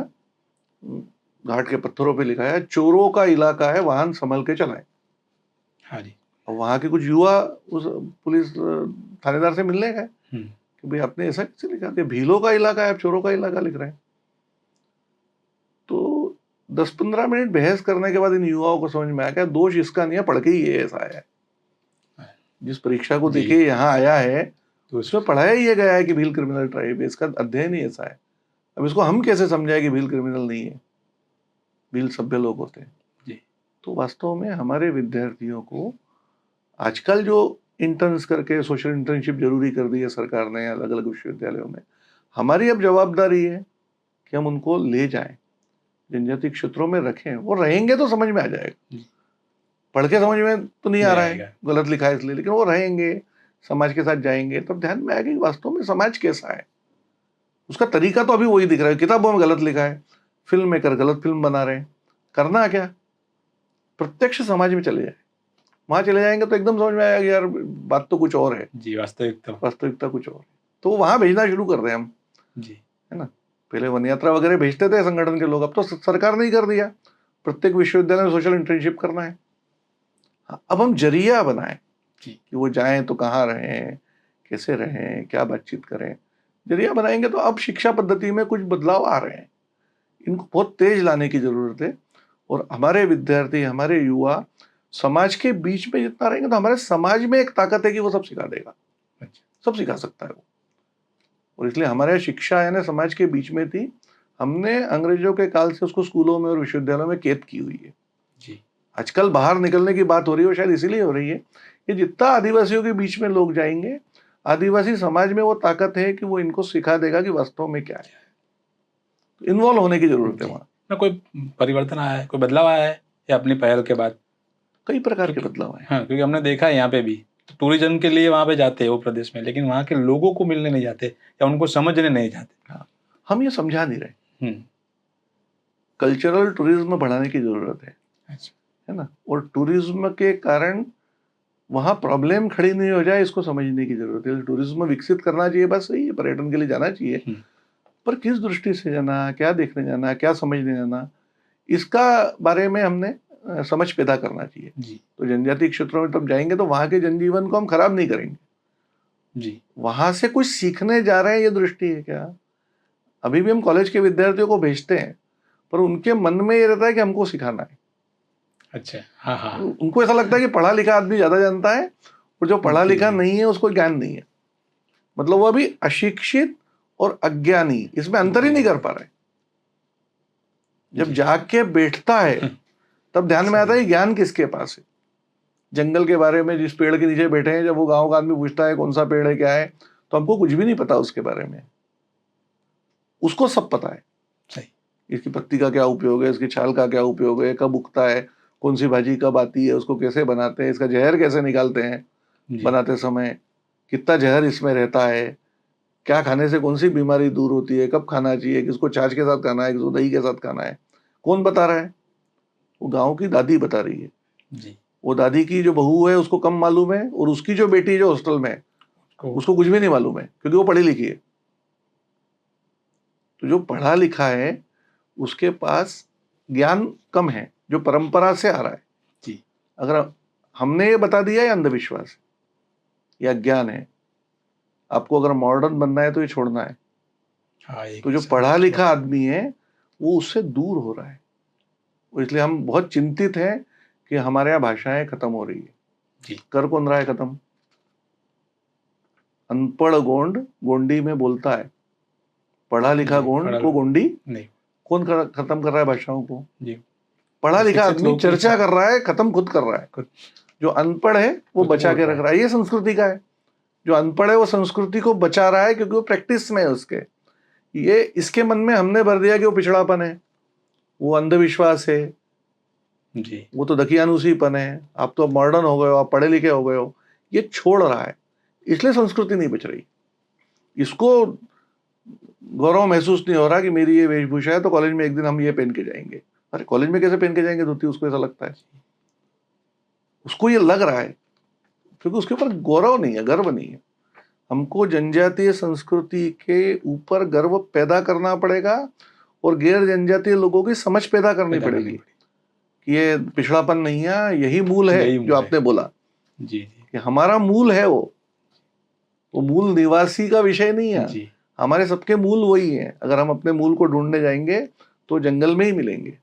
घाट के पत्थरों पे लिखा है, चोरों का इलाका है, वाहन संभल के चलाएं। हाँ जी। और वहां के कुछ युवा उस पुलिस थानेदार से मिलने गए कि भाई आपने ऐसा कैसे लिखा दिया, भीलों का इलाका है, आप चोरों का इलाका लिख रहे हैं। तो 10-15 मिनट बहस करने के बाद इन युवाओं को समझ में आया क्या दोष इसका नहीं है, पढ़ के ही ये ऐसा है। जिस परीक्षा को देखे यहाँ आया है तो उसमें पढ़ाया ही गया है कि भील क्रिमिनल ट्राइब है, इसका अध्ययन ही ऐसा है। अब इसको हम कैसे समझाए कि भील क्रिमिनल नहीं है, भील सभ्य लोग होते हैं। तो वास्तव में हमारे विद्यार्थियों को आजकल जो इंटर्न्स करके सोशल इंटर्नशिप जरूरी कर दी है सरकार ने अलग अलग विश्वविद्यालयों में, हमारी अब जवाबदारी है कि हम उनको ले जाएं, जनजाति क्षेत्रों में रखें। वो रहेंगे तो समझ में आ जाएगा, पढ़ के समझ में तो नहीं आ रहा है, गलत लिखा है इसलिए, लेकिन वो रहेंगे, समाज के साथ जाएंगे तब ध्यान में आएगा कि वास्तव में समाज कैसा है। उसका तरीका तो अभी वही दिख रहा है, किताबों में गलत लिखा है, फिल्म मेकर गलत फिल्म बना रहे हैं। करना क्या, प्रत्यक्ष समाज में चले जाए, वहां चले जाएंगे तो एकदम समझ में आएगा कि यार बात तो कुछ और है जी, वास्तविकता कुछ और है। तो वहां भेजना शुरू कर रहे हैं हम जी, है ना। पहले वन यात्रा वगैरह भेजते थे संगठन के लोग, अब तो सरकार ने ही कर दिया, प्रत्येक विश्वविद्यालय में सोशल इंटर्नशिप करना है। अब हम जरिया बनाएं कि वो जाएं तो कहाँ रहें, कैसे रहें, क्या बातचीत करें। जरिया बनाएंगे तो अब शिक्षा पद्धति में कुछ बदलाव आ रहे हैं, इनको बहुत तेज लाने की जरूरत है। और हमारे विद्यार्थी, हमारे युवा समाज के बीच में जितना रहेंगे तो हमारे समाज में एक ताकत है कि वो सब सिखा देगा, अच्छा, सब सिखा सकता है वो। और इसलिए हमारे यहाँ शिक्षा है ना कि समाज के बीच में थी। हमने अंग्रेजों के काल से उसको स्कूलों में और विश्वविद्यालयों में कैद की हुई है। जी, आजकल बाहर निकलने की बात हो रही है, और शायद इसीलिए हो रही है कि जितना आदिवासियों के बीच में लोग जाएंगे, आदिवासी समाज में वो ताकत है कि वो इनको सिखा देगा कि वास्तव में क्या है। तो इन्वॉल्व होने की जरूरत है जी। वहाँ। ना कोई परिवर्तन आया है, कोई बदलाव आया है या अपनी पहल के बाद? कई प्रकार के क्योंकि बदलाव आए। हाँ, क्योंकि हमने देखा है यहाँ पे भी टूरिज्म के लिए वहाँ पे जाते हैं वो प्रदेश में, लेकिन वहाँ के लोगों को मिलने नहीं जाते या उनको समझने नहीं जाते। हाँ, हम ये समझा नहीं रहे। हम्म, कल्चरल टूरिज्म बढ़ाने की जरूरत अच्छा, है ना। और टूरिज्म के कारण वहाँ प्रॉब्लम खड़ी नहीं हो जाए, इसको समझने की जरूरत है। टूरिज्म विकसित करना चाहिए, बस सही है, पर्यटन के लिए जाना चाहिए, हम्म, पर किस दृष्टि से जाना, क्या देखने जाना, क्या समझने जाना, इसका बारे में हमने समझ पैदा करना चाहिए। जी, तो जनजातीय क्षेत्रों में तब जाएंगे तो वहाँ के जनजीवन को हम खराब नहीं करेंगे, जी, वहां से कुछ सीखने जा रहे हैं, ये दृष्टि है क्या। अभी भी हम कॉलेज के विद्यार्थियों को भेजते हैं, पर उनके मन में ये रहता है कि हमको सिखाना है। अच्छा, हाँ, हाँ, उनको ऐसा लगता है कि पढ़ा लिखा आदमी ज्यादा जानता है, और जो पढ़ा जी, लिखा जी, नहीं है उसको ज्ञान नहीं है। मतलब वो अभी अशिक्षित और अज्ञानी, इसमें अंतर ही नहीं कर पा रहे। जब जी, जाग के बैठता है तब ध्यान में आता है सही, कि ज्ञान किसके पास है। जंगल के बारे में जिस पेड़ के नीचे बैठे हैं, जब वो गांव का आदमी पूछता है कौन सा पेड़ है क्या है, तो हमको कुछ भी नहीं पता उसके बारे में, उसको सब पता है। सही, इसकी पत्ती का क्या उपयोग है, इसकी छाल का क्या उपयोग है, कब उगता है, कौन सी भाजी कब आती है, उसको कैसे बनाते हैं, इसका जहर कैसे निकालते हैं जी, बनाते समय, कितना जहर इसमें रहता है, क्या खाने से कौन सी बीमारी दूर होती है, कब खाना चाहिए, किसको छाछ के साथ खाना है, किसको दही के साथ खाना है, कौन बता रहा है। वो गांव की दादी बता रही है। जी, वो दादी की जो बहू है उसको कम मालूम है, और उसकी जो बेटी जो हॉस्टल में है को उसको कुछ भी नहीं मालूम है, क्योंकि वो पढ़ी लिखी है। तो जो पढ़ा लिखा है उसके पास ज्ञान कम है, जो परंपरा से आ रहा है। जी, अगर हमने ये बता दिया, ये अंधविश्वास है या ज्ञान है। आपको अगर मॉडर्न बनना है तो ये छोड़ना है। हाँ, एक तो जो सही पढ़ा अच्छी लिखा बात, आदमी है वो उससे दूर हो रहा है, और इसलिए हम बहुत चिंतित हैं कि हमारे यहाँ भाषाएं खत्म हो रही है। जी, कर कौन रहा है खत्म? अनपढ़ गोंड गोंडी में बोलता है, पढ़ा लिखा जी, गोंड पढ़ा को गोंडी नहीं, खत्म कर रहा है भाषाओं को? जी, पढ़ा लिखा शिक्षित आदमी लोग ही चर्चा कर रहा है, खत्म खुद कर रहा है। कुछ जो अनपढ़ है वो कुछ बचा बोल के रहा रख है, रहा है। ये संस्कृति का है। जो अनपढ़ है वो संस्कृति को बचा रहा है, क्योंकि वो प्रैक्टिस में है उसके। ये इसके मन में हमने भर दिया कि वो पिछड़ापन है, वो अंधविश्वास है, जी, वो तो दकियानुसीपन है, आप तो मॉडर्न हो गए हो, आप पढ़े लिखे हो गए हो। ये छोड़ रहा है, इसलिए संस्कृति नहीं बच रही। इसको गौरव महसूस नहीं हो रहा कि मेरी ये वेशभूषा है तो कॉलेज में एक दिन हम ये पहन के जाएंगे। अरे कॉलेज में कैसे पहन के जाएंगे धोती? उसको ऐसा लगता है, उसको ये लग रहा है, क्योंकि उसके ऊपर गौरव नहीं है, गर्व नहीं है। हमको जनजातीय संस्कृति के ऊपर गर्व पैदा करना पड़ेगा, और गैर जनजातीय लोगों की समझ पैदा करनी पैदा करनी पड़ेगी कि ये पिछड़ापन नहीं है, यही मूल है यही जो मूल है, आपने बोला जी, जी, कि हमारा मूल है। वो मूल निवासी का विषय नहीं है, जी, हमारे सबके मूल वही है। अगर हम अपने मूल को ढूंढने जाएंगे तो जंगल में ही मिलेंगे।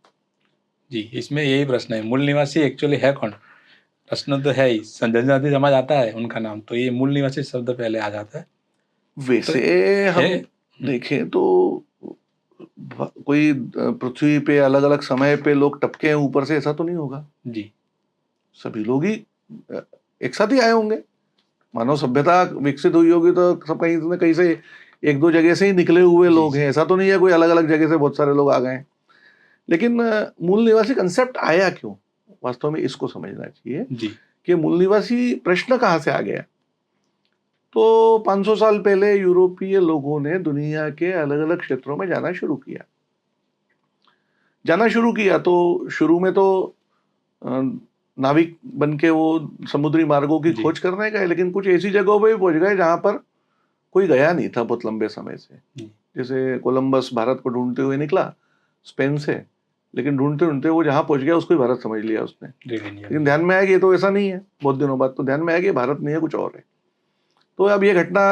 जी, इसमें यही प्रश्न है, मूल निवासी एक्चुअली है कौन? प्रश्न तो है ही, जनजाति समाज आता है उनका नाम, तो ये मूल निवासी शब्द पहले आ जाता है, तो वैसे है। हम देखें तो कोई पृथ्वी पे अलग अलग समय पे लोग टपके हैं ऊपर से, ऐसा तो नहीं होगा। जी, सभी लोग ही एक साथ ही आए होंगे। मानव सभ्यता विकसित हुई होगी तो सब कहीं न कहीं से एक दो जगह से ही निकले हुए जी, लोग जी, हैं। ऐसा तो नहीं है कोई अलग अलग जगह से बहुत सारे लोग आ गए हैं। लेकिन मूल निवासी कंसेप्ट आया क्यों, वास्तव में इसको समझना चाहिए जी, कि मूल निवासी प्रश्न कहाँ से आ गया। तो 500 साल पहले यूरोपीय लोगों ने दुनिया के अलग अलग क्षेत्रों में जाना शुरू किया। तो शुरू में तो नाविक बन के वो समुद्री मार्गों की जी, खोज करने गए, लेकिन कुछ ऐसी जगहों पे भी पहुंच गए जहां पर कोई गया नहीं था बहुत लंबे समय से। जी, जैसे कोलंबस भारत को ढूंढते हुए निकला स्पेन से, लेकिन ढूंढते ढूंढते वो जहां पहुंच गया उसको ही भारत समझ लिया उसने। रेड इंडिया लेकिन में, ध्यान में आया कि ये तो ऐसा नहीं है। बहुत दिनों बाद तो ध्यान में आया कि ये भारत नहीं है, कुछ और है। तो अब ये घटना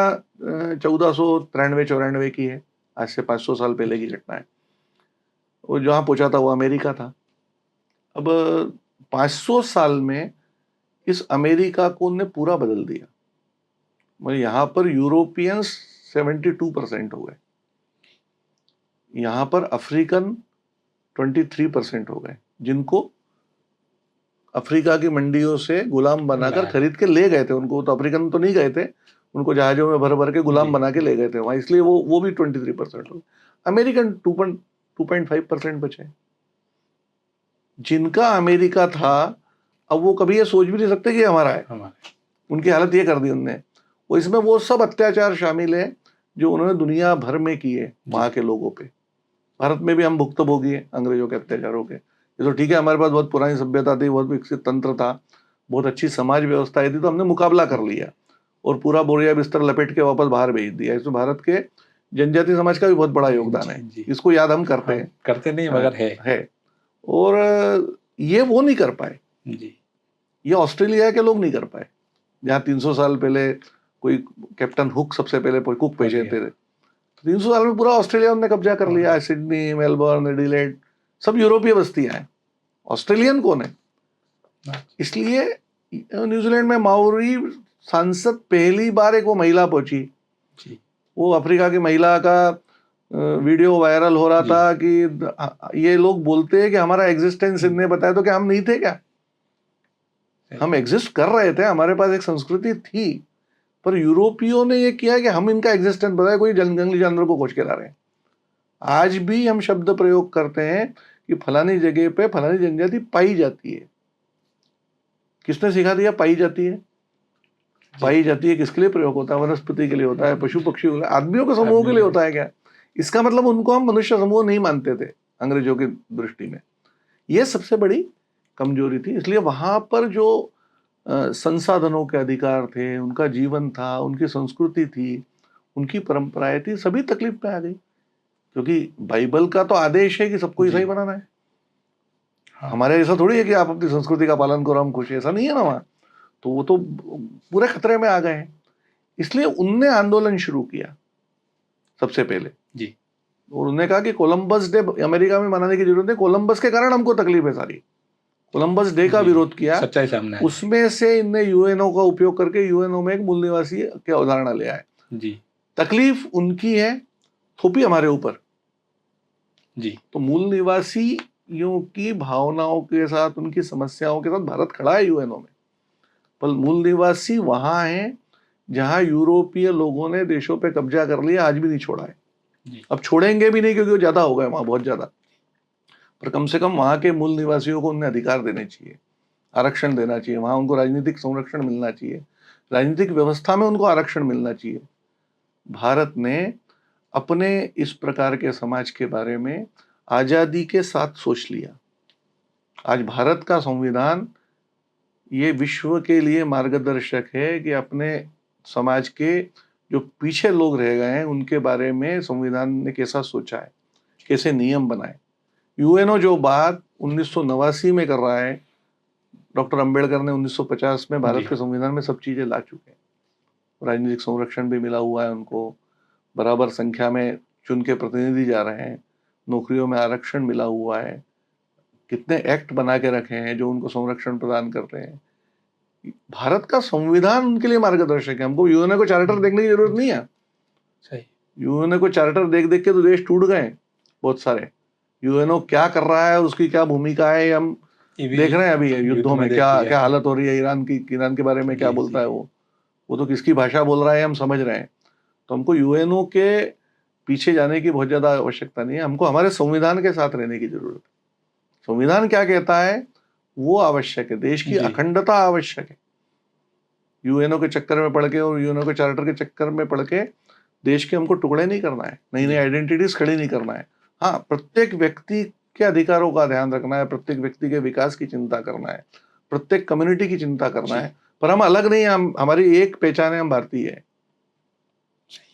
1493-94 की है, आज से 500 साल पहले की घटना है। वो जहाँ पहुंचा था वो अमेरिका था। अब 500 साल में इस अमेरिका को ने पूरा बदल दिया। मतलब यहाँ पर यूरोपियंस 72% हो गए, यहाँ पर अफ्रीकन 23% हो गए, जिनको अफ्रीका की मंडियों से गुलाम बनाकर खरीद के ले गए थे। उनको तो अफ्रीकन तो नहीं गए थे, उनको जहाजों में भर भर के गुलाम बना के ले गए थे वहां, इसलिए वो भी 23% हो गए। अमेरिकन 2.5% बचे, जिनका अमेरिका था। अब वो कभी ये सोच भी नहीं सकते कि हमारा है, उनकी हालत ये कर दी उनने। वो इसमें वो सब अत्याचार शामिल है जो उन्होंने दुनिया भर में किए वहां के लोगों पे। भारत में भी हम भुक्तभोगी हैं अंग्रेजों के अत्याचारों के। ये तो ठीक है, हमारे पास बहुत पुरानी सभ्यता थी, बहुत विकसित तंत्र था, बहुत अच्छी समाज व्यवस्था थी, तो हमने मुकाबला कर लिया और पूरा बोरिया बिस्तर लपेट के वापस बाहर भेज दिया। इसमें भारत के जनजातीय समाज का भी बहुत बड़ा योगदान है, इसको याद हम करते हैं, करते नहीं मगर है। और ये वो नहीं कर पाए जी, ये ऑस्ट्रेलिया के लोग नहीं कर पाए, जहाँ 300 साल पहले कोई कैप्टन हुक सबसे पहले कुक भेजे थे। 300 साल में पूरा ऑस्ट्रेलिया उन्होंने कब्जा कर लिया। सिडनी, मेलबर्न, एडिलेड सब यूरोपीय बस्तियां हैं, ऑस्ट्रेलियन कौन है? इसलिए न्यूजीलैंड में माओरी सांसद पहली बार एक वो महिला पहुंची, वो अफ्रीका की महिला का वीडियो वायरल हो रहा था कि ये लोग बोलते हैं कि हमारा एग्जिस्टेंस इनने बताया, तो क्या हम नहीं थे क्या? हम एग्जिस्ट कर रहे थे, हमारे पास एक संस्कृति थी, पर यूरोपियों ने ये किया कि हम इनका एग्जिस्टेंस बताया, कोई जंगली जानवर को खोज के ला रहे हैं। आज भी हम शब्द प्रयोग करते हैं कि फलानी जगह पे फलानी जनजाति पाई जाती है। किसने सिखा दिया पाई जाती है? पाई जाती है किसके लिए प्रयोग होता है? वनस्पति के लिए होता है, पशु पक्षी के लिए, आदमियों के समूह के लिए होता है क्या? इसका मतलब उनको हम मनुष्य समूह नहीं मानते थे अंग्रेजों की दृष्टि में। यह सबसे बड़ी कमजोरी थी। इसलिए वहां पर जो संसाधनों के अधिकार थे, उनका जीवन था, उनकी संस्कृति थी, उनकी परंपराएं थी, सभी तकलीफ में आ गई, क्योंकि बाइबल का तो आदेश है कि सबको ईसाई बनाना है। हमारे ऐसा थोड़ी है कि आप अपनी संस्कृति का पालन करो हम खुश है, ऐसा नहीं है ना वहां। तो वो तो पूरे खतरे में आ गए हैं। इसलिए उनने आंदोलन शुरू किया सबसे पहले जी, और उन्होंने कहा कि कोलंबस डे अमेरिका में मनाने की जरूरत है, कोलंबस के कारण हमको तकलीफ है सारी। कोलंबस डे का विरोध किया, सच्चाई सामने आई। उसमें से इनने यूएनओ का उपयोग करके यूएनओ में एक मूल निवासी की अवधारणा ले आए जी। तकलीफ उनकी है, थोपी हमारे ऊपर जी। तो मूल निवासियों की भावनाओं के साथ, उनकी समस्याओं के साथ भारत खड़ा है यूएनओ में, पर मूल निवासी वहां हैं जहां यूरोपीय लोगों ने देशों पे कब्जा कर लिया, आज भी नहीं छोड़ा है जी। अब छोड़ेंगे भी नहीं, क्योंकि वो ज्यादा हो गए वहां, बहुत ज्यादा। पर कम से कम वहां के मूल निवासियों को उन्हें अधिकार देने चाहिए, आरक्षण देना चाहिए, वहां उनको राजनीतिक संरक्षण मिलना चाहिए, राजनीतिक व्यवस्था में उनको आरक्षण मिलना चाहिए। भारत ने अपने इस प्रकार के समाज के बारे में आजादी के साथ सोच लिया। आज भारत का संविधान ये विश्व के लिए मार्गदर्शक है कि अपने समाज के जो पीछे लोग रह गए हैं उनके बारे में संविधान ने कैसा सोचा है, कैसे नियम बनाए। यूएनओ जो बात 1989 में कर रहा है, डॉक्टर अंबेडकर ने 1950 में भारत के संविधान में सब चीजें ला चुके हैं। राजनीतिक संरक्षण भी मिला हुआ है उनको, बराबर संख्या में चुन के प्रतिनिधि जा रहे हैं, नौकरियों में आरक्षण मिला हुआ है, कितने एक्ट बना के रखे हैं जो उनको संरक्षण प्रदान कर रहे हैं। भारत का संविधान उनके लिए मार्गदर्शक है। हमको यूएनओ को चार्टर देखने की जरूरत नहीं है। सही, यूएनओ को चार्टर देख देख के तो देश टूट गए बहुत सारे। यूएनओ क्या कर रहा है और उसकी क्या भूमिका है हम देख रहे हैं अभी युद्धों में क्या हालत हो रही है। ईरान के बारे में क्या बोलता है वो तो किसकी भाषा बोल रहा है हम समझ रहे हैं। तो हमको यूएनओ के पीछे जाने की बहुत ज्यादा आवश्यकता नहीं है, हमको हमारे संविधान के साथ रहने की जरूरत है। संविधान क्या कहता है वो आवश्यक है, देश की अखंडता आवश्यक है। यूएनओ के चक्कर में पड़ के और यूएनओ के चार्टर के चक्कर में पड़ के देश के हमको टुकड़े नहीं करना है, नई नई आइडेंटिटीज खड़ी नहीं करना है। हाँ, प्रत्येक व्यक्ति के अधिकारों का ध्यान रखना है, प्रत्येक व्यक्ति के विकास की चिंता करना है, प्रत्येक कम्युनिटी की चिंता करना है, पर हम अलग नहीं है। हमारी एक पहचान है, हम भारतीय है।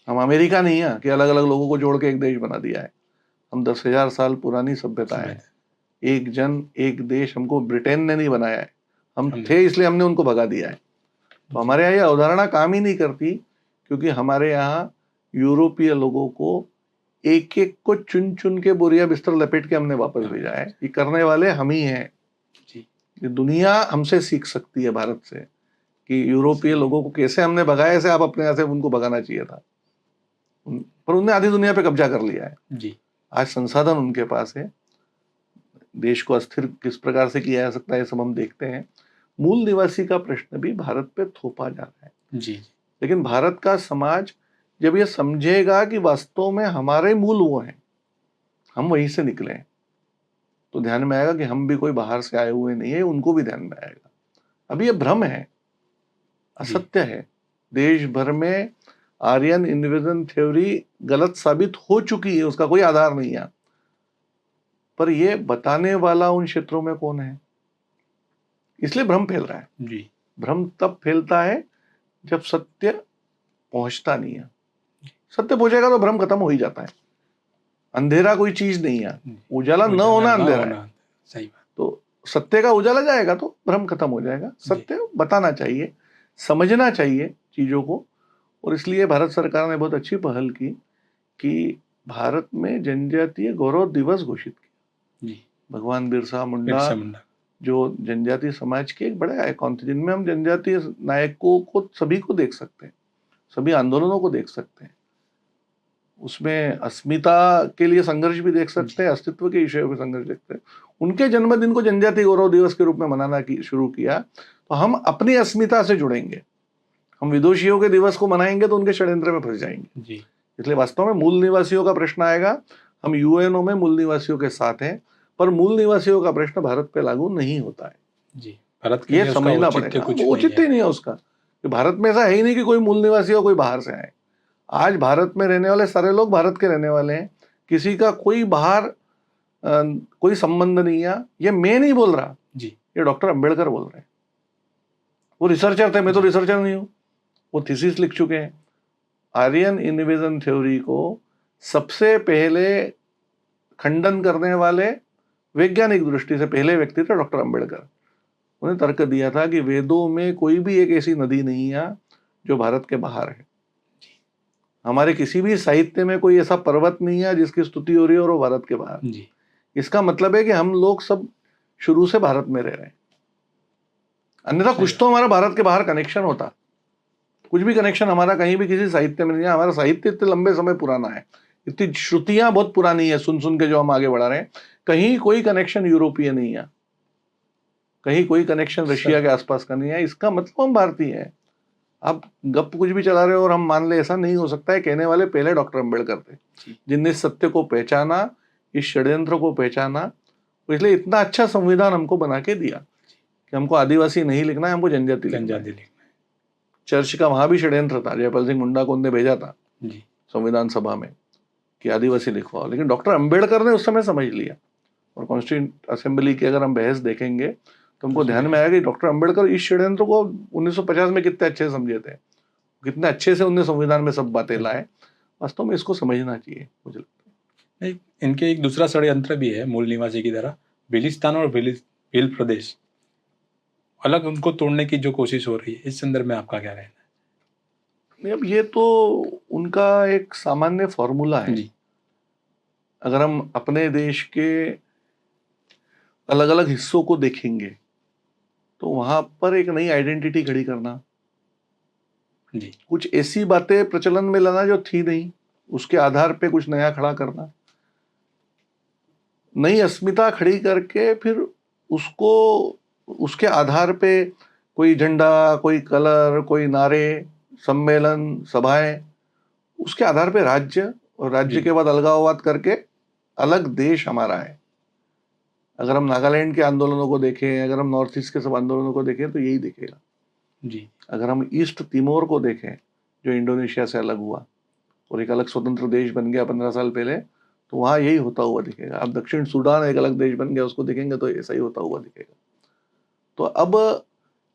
हम अमेरिका नहीं है कि अलग अलग लोगों को जोड़ के एक देश बना दिया है। हम 10,000 साल पुरानी सभ्यता है, एक जन एक देश। हमको ब्रिटेन ने नहीं बनाया है, हम थे इसलिए हमने उनको भगा दिया है। तो हमारे यहाँ ये अवधारणा काम ही नहीं करती, क्योंकि हमारे यहाँ यूरोपीय लोगों को एक एक को चुन चुन के बोरिया बिस्तर लपेट के हमने वापस भेजा है। ये करने वाले हम ही हैं। ये दुनिया हमसे सीख सकती है भारत से कि यूरोपीय लोगों को कैसे हमने भगाया, ऐसे आप अपने यहाँ से उनको भगाना चाहिए था। पर उनने आधी दुनिया पे कब्जा कर लिया है। जी आज संसाधन उनके पास है। देश को अस्थिर किस प्रकार से किया जा सकता है, सब हम देखते हैं। मूल निवासी का प्रश्न भी भारत पे थोपा जा रहा है। जी लेकिन भारत का समाज जब ये समझेगा कि वास्तव में हमारे मूल वो हैं, हम वहीं से निकले हैं, तो ध्यान में आएगा कि हम भी कोई बाहर से आए हुए नहीं है, उनको भी ध्यान में आएगा। अभी ये भ्रम है, असत्य है। देश भर में आर्यन इन्वेजन थ्योरी गलत साबित हो चुकी है, उसका कोई आधार नहीं है। पर ये बताने वाला उन क्षेत्रों में कौन है? इसलिए भ्रम फैल रहा है। जी भ्रम तब फैलता है जब सत्य पहुंचता नहीं है। सत्य पहुंचेगा तो भ्रम खत्म हो ही जाता है। अंधेरा कोई चीज नहीं है, उजाला न होना अंधेरा है। सही बात। तो सत्य का उजाला जाएगा तो भ्रम खत्म हो जाएगा। सत्य बताना चाहिए, समझना चाहिए चीजों को। और इसलिए भारत सरकार ने बहुत अच्छी पहल की कि भारत में जनजातीय गौरव दिवस घोषित किया। जी भगवान बिरसा मुंडा बिरसा मुंडा जो जनजातीय समाज के एक बड़े आइकॉन थे, जिनमें हम जनजातीय नायकों को सभी को देख सकते हैं, सभी आंदोलनों को देख सकते हैं। उसमें अस्मिता के लिए संघर्ष भी देख सकते हैं, अस्तित्व के विषय पे संघर्ष देखते हैं। उनके जन्मदिन को जनजातीय गौरव दिवस के रूप में मनाना शुरू किया तो हम अपनी अस्मिता से जुड़ेंगे। हम विदुषियों के दिवस को मनाएंगे तो उनके षड्यंत्र में फंस जाएंगे। जी इसलिए वास्तव में मूल निवासियों का प्रश्न आएगा। हम यूएनओ में मूल निवासियों के साथ हैं, पर मूल निवासियों का प्रश्न भारत पे लागू नहीं होता है। जी भारत के ये लिए उसका समझना औचित्य पड़ेगा। कुछ वो नहीं औचित्य है। ही नहीं है उसका कि भारत में ऐसा है ही नहीं कि कोई मूल निवासी हो, कोई बाहर से आए। आज भारत में रहने वाले सारे लोग भारत के रहने वाले हैं। किसी का कोई बाहर कोई संबंध नहीं है। ये मैं नहीं बोल रहा, जी ये डॉक्टर अंबेडकर बोल रहे हैं। वो रिसर्चर थे, मैं तो रिसर्चर नहीं हूं। वो थीसिस लिख चुके हैं। आर्यन इन्वेजन थ्योरी को सबसे पहले खंडन करने वाले वैज्ञानिक दृष्टि से पहले व्यक्ति थे डॉक्टर अंबेडकर। उन्हें तर्क दिया था कि वेदों में कोई भी एक ऐसी नदी नहीं है जो भारत के बाहर है। हमारे किसी भी साहित्य में कोई ऐसा पर्वत नहीं है जिसकी स्तुति हो रही है और वो भारत के बाहर। जी इसका मतलब है कि हम लोग सब शुरू से भारत में रह रहे हैं। अन्यथा कुछ तो हमारा भारत के बाहर कनेक्शन होता। कुछ भी कनेक्शन हमारा कहीं भी किसी साहित्य में नहीं है। हमारा साहित्य इतने लंबे समय पुराना है, इतनी श्रुतियां बहुत पुरानी है, सुन सुन के जो हम आगे बढ़ा रहे हैं। कहीं कोई कनेक्शन यूरोपीय नहीं है, कहीं कोई कनेक्शन रशिया के आसपास का नहीं है। इसका मतलब हम भारतीय हैं। आप गप कुछ भी चला रहे हो और हम मान ले, ऐसा नहीं हो सकता है। कहने वाले पहले डॉक्टर अंबेडकर थे, जिनने सत्य को पहचाना, इस षड्यंत्र को पहचाना। इसलिए इतना अच्छा संविधान हमको बना के दिया कि हमको आदिवासी नहीं लिखना है, हमको जनजाति लिखना है। चर्च का वहां भी षड्यंत्र था, जयपाल सिंह मुंडा को उनने भेजा था संविधान सभा में कि आदिवासी लिखवाओ। लेकिन डॉक्टर अंबेडकर ने उस समय समझ लिया। और कॉन्स्टिट्यूंट असेंबली की अगर हम बहस देखेंगे तो हमको ध्यान में आएगा कि डॉक्टर अंबेडकर इस षड्यंत्र को 1950 में कितने अच्छे से समझे थे, कितने अच्छे से उनने संविधान में सब बातें लाए। वास्तव में इसको समझना चाहिए, मुझे लगता है। इनके एक दूसरा षड्यंत्र भी है मूल निवासी की तरह, बिलिस्तान और भील प्रदेश अलग, उनको तोड़ने की जो कोशिश हो रही है, इस संदर्भ में आपका क्या कहना है? अब ये तो उनका एक सामान्य फॉर्मूला है। अगर हम अपने देश के अलग अलग हिस्सों को देखेंगे तो वहां पर एक नई आइडेंटिटी खड़ी करना, कुछ ऐसी बातें प्रचलन में लाना जो थी नहीं, उसके आधार पे कुछ नया खड़ा करना, नई अस्मिता खड़ी करके फिर उसको उसके आधार पे कोई झंडा, कोई कलर, कोई नारे, सम्मेलन, सभाएं, उसके आधार पे राज्य, और राज्य के बाद अलगाववाद करके अलग देश हमारा है। अगर हम नागालैंड के आंदोलनों को देखें, अगर हम नॉर्थ ईस्ट के सब आंदोलनों को देखें तो यही दिखेगा। अगर हम ईस्ट तिमोर को देखें जो इंडोनेशिया से अलग हुआ और एक अलग स्वतंत्र देश बन गया 15 साल पहले, तो वहां यही होता हुआ दिखेगा। अब दक्षिण सूडान एक अलग देश बन गया, उसको देखेंगे तो ऐसा ही होता हुआ दिखेगा। तो अब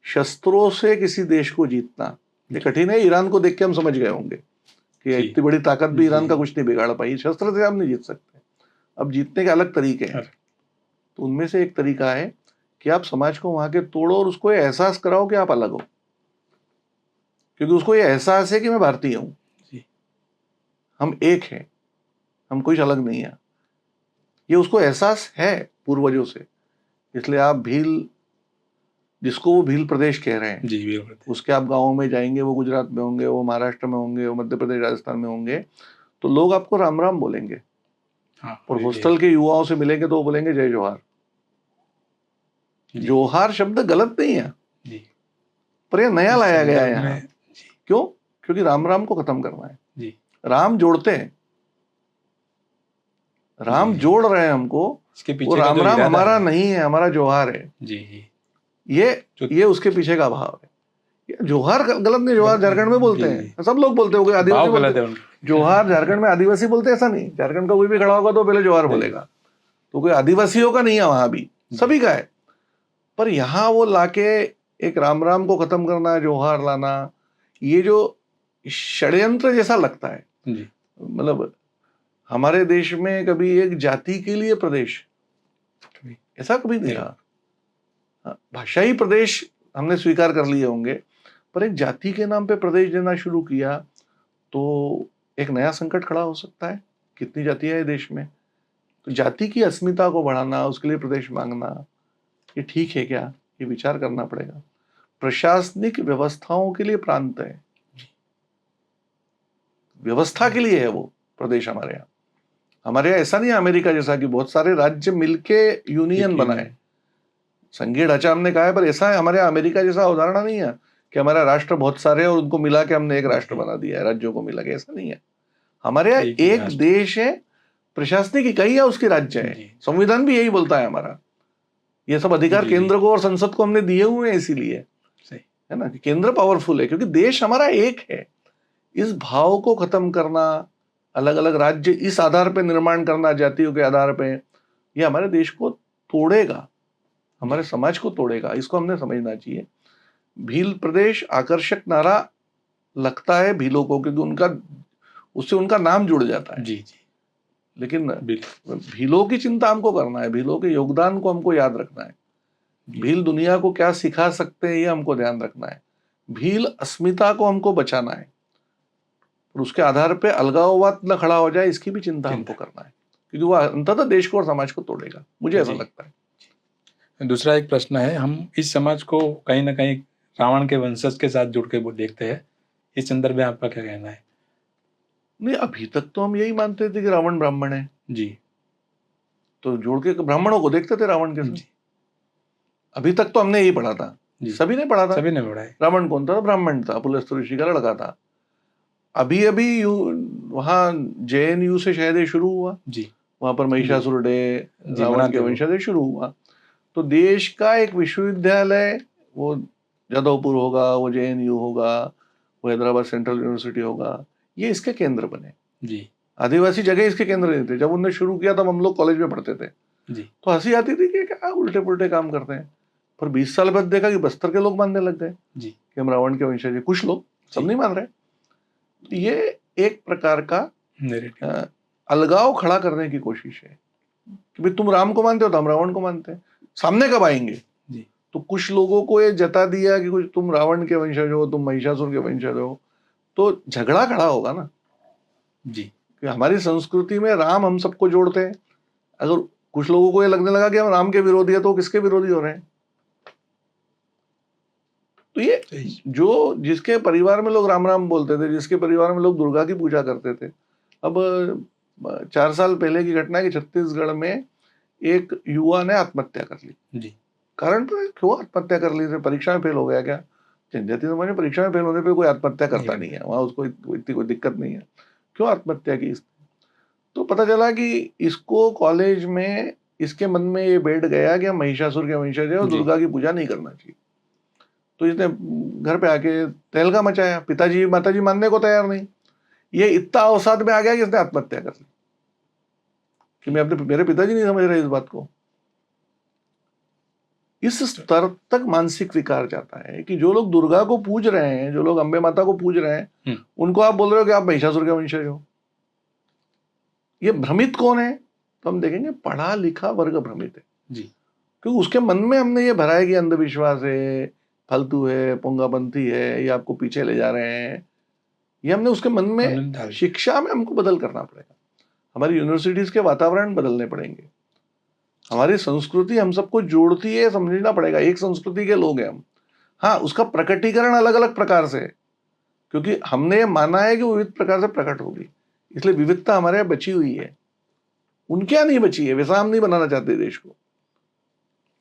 शस्त्रों से किसी देश को जीतना ये कठिन है। ईरान को देख के हम समझ गए होंगे कि इतनी बड़ी ताकत भी ईरान का कुछ नहीं बिगाड़ पाई। शस्त्र से हम नहीं जीत सकते। अब जीतने के अलग तरीके हैं। तो उनमें से एक तरीका है कि आप समाज को वहां के तोड़ो और उसको ये एहसास कराओ कि आप अलग हो, क्योंकि उसको ये एहसास है कि मैं भारतीय हूं, हम एक हैं, हम कोई अलग नहीं है। ये उसको एहसास है पूर्वजों से। इसलिए आप भील जिसको वो भील प्रदेश कह रहे हैं, जी बिल्कुल। उसके आप गाँवों में जाएंगे, वो गुजरात में होंगे, वो महाराष्ट्र में होंगे, वो मध्य प्रदेश राजस्थान में होंगे, तो लोग आपको राम राम बोलेंगे। हाँ, और हॉस्टल के युवाओं से मिलेंगे तो वो बोलेंगे जय जोहार। जी, जोहार शब्द गलत नहीं है, जी, पर यह नया इस लाया गया है संदर्भ यहाँ। में जी, क्यों? क्योंकि राम राम को खत्म करना है। जी, राम जोड़ते हैं, राम जी, जोड़ रहे हैं हमको। इसके वो पीछे का राम जो राम इरादा हमारा है, नहीं है, हमारा जोहार है। जी, जी, जो ये उसके पीछे का भाव है। ये जोहार गलत नहीं, जोहार गलत झारखंड में नहीं, बोलते जी, हैं, सब लोग बोलते हैं, आदिवासी भाव गलत बोलते है हैं। उनका। जोहार झारखंड में आदिवासी बोलते हैं, ऐसा नहीं। झारखंड का कोई भी खड़ा होगा तो पहले जोहार नहीं, बोलेगा। तो कोई आदिवासियों का नहीं है वहां भी, सभी का है। पर यहाँ वो लाके एक राम राम को खत्म करना, जोहार लाना, ये जो षड्यंत्र जैसा लगता है। जी, मतलब हमारे देश में कभी एक जाति के लिए प्रदेश ऐसा कभी नहीं रहा। हाँ, भाषाई प्रदेश हमने स्वीकार कर लिए होंगे, पर एक जाति के नाम पे प्रदेश देना शुरू किया तो एक नया संकट खड़ा हो सकता है। कितनी जातियां है देश में, तो जाति की अस्मिता को बढ़ाना, उसके लिए प्रदेश मांगना, ये ठीक है क्या? ये विचार करना पड़ेगा। प्रशासनिक व्यवस्थाओं के लिए प्रांत है, व्यवस्था के लिए है वो प्रदेश। हमारे यहाँ ऐसा नहीं है अमेरिका जैसा कि बहुत सारे राज्य मिलके यूनियन बनाए। संघीय ढांचा हमने कहा है, पर ऐसा है हमारे यहाँ अमेरिका जैसा अवधारणा नहीं है कि हमारा राष्ट्र बहुत सारे और उनको मिला के हमने एक राष्ट्र बना दिया है, राज्यों को मिला के, ऐसा नहीं है। हमारे यहाँ एक देश है, प्रशासनिक इकाई है, उसकी राज्य है। संविधान भी यही बोलता है हमारा। ये सब अधिकार केंद्र को और संसद को हमने दिए हुए हैं, इसीलिए है ना कि केंद्र पावरफुल है, क्योंकि देश हमारा एक है। इस भाव को खत्म करना, अलग अलग राज्य इस आधार पर निर्माण करना, जातियों के आधार पे, ये हमारे देश को तोड़ेगा, हमारे समाज को तोड़ेगा। इसको हमने समझना चाहिए। भील प्रदेश आकर्षक नारा लगता है भीलों को, क्योंकि उनका उससे उनका नाम जुड़ जाता है। जी, जी, लेकिन भीलों की चिंता हमको करना है, भीलों के योगदान को हमको याद रखना है। भील दुनिया को क्या सिखा सकते हैं, ये हमको ध्यान रखना है। भील अस्मिता को हमको बचाना है, और उसके आधार पे अलगाववाद न खड़ा हो जाए, इसकी भी चिंता हमको करना है, क्योंकि वो अंततः देश को और समाज को तोड़ेगा, मुझे ऐसा लगता है। दूसरा एक प्रश्न है, हम इस समाज को कहीं ना कहीं रावण के वंशज के साथ जुड़ के देखते हैं, इस संदर्भ में आपका क्या कहना है? नहीं, अभी तक तो हम यही मानते थे कि रावण ब्राह्मण है जी, तो जोड़ के ब्राह्मणों को देखते थे रावण के साथ। अभी तक तो हमने यही पढ़ा था, सभी ने पढ़ा था, सभी ने पढ़ा है। रावण कौन था? ब्राह्मण था, पुलस्त्य ऋषि का लड़का था। अभी अभी वहां JNU से शायद ये शुरू हुआ जी, वहां पर महिषासुर डे, रावण के वंशज शुरू हुआ। तो देश का एक विश्वविद्यालय, वो जादवपुर होगा, वो JNU होगा, वो हैदराबाद सेंट्रल यूनिवर्सिटी होगा, ये इसके केंद्र बने जी। आदिवासी जगह इसके केंद्र नहीं थे। जब उन्होंने शुरू किया तब हम लोग कॉलेज में पढ़ते थे जी, तो हंसी आती थी कि क्या उल्टे पुल्टे काम करते हैं। पर 20 साल बाद देखा कि बस्तर के लोग मानने लग गए जी कि हम रावण के वंशज हैं। कुछ लोग, सब नहीं मान रहे। ये एक प्रकार का अलगाव खड़ा करने की कोशिश है कि भाई तुम राम को मानते हो तो हम रावण को मानते हैं, सामने कब आएंगे जी। तो कुछ लोगों को ये जता दिया कि कुछ तुम रावण के वंशज हो, तुम महिषासुर के वंशज हो, तो झगड़ा खड़ा होगा ना जी। कि हमारी संस्कृति में राम हम सबको जोड़ते हैं। अगर कुछ लोगों को ये लगने लगा कि हम राम के विरोधी है, तो किसके विरोधी हो रहे हैं? तो ये जो जिसके परिवार में लोग राम राम बोलते थे, जिसके परिवार में लोग दुर्गा की पूजा करते थे, अब 4 साल पहले की घटना है कि छत्तीसगढ़ में एक युवा ने आत्महत्या कर ली जी। कारण तो क्यों आत्महत्या कर ली? परीक्षा में फेल हो गया क्या? जनजाति समाज में परीक्षा में फेल होने पे कोई आत्महत्या करता नहीं है, वहां उसको इतनी कोई दिक्कत नहीं है। क्यों आत्महत्या की? तो पता चला कि इसको कॉलेज में इसके मन में ये बैठ गया कि हम महिषासुर के वंशज है और दुर्गा की पूजा नहीं करना चाहिए। तो इसने घर पे आके तहलका मचाया। पिताजी माताजी मानने को तैयार नहीं। ये इतना अवसाद में आ गया कि इसने आत्महत्या कर ली कि मेरे पिताजी नहीं समझ रहे इस बात को। इस स्तर तक मानसिक विकार जाता है कि जो लोग दुर्गा को पूज रहे हैं, जो लोग अंबे माता को पूज रहे हैं, उनको आप बोल रहे हो कि आप महिषासुर के वंशज हो। ये भ्रमित कौन है? तो हम देखेंगे पढ़ा लिखा वर्ग भ्रमित है जी, क्योंकि उसके मन में हमने ये भरा है कि अंधविश्वास है, फालतू है, पोंगापंथी है, ये आपको पीछे ले जा रहे हैं। ये हमने उसके मन में, शिक्षा में हमको बदल करना पड़ेगा। हमारी यूनिवर्सिटीज के वातावरण बदलने पड़ेंगे। हमारी संस्कृति हम सबको जोड़ती है, समझना पड़ेगा। एक संस्कृति के लोग हैं हम। हाँ, उसका प्रकटीकरण अलग अलग प्रकार से है, क्योंकि हमने ये माना है कि वो विविध प्रकार से प्रकट होगी, इसलिए विविधता हमारे यहाँ बची हुई है, उनके यहाँ नहीं बची है। वैसा हम नहीं बनाना चाहते देश को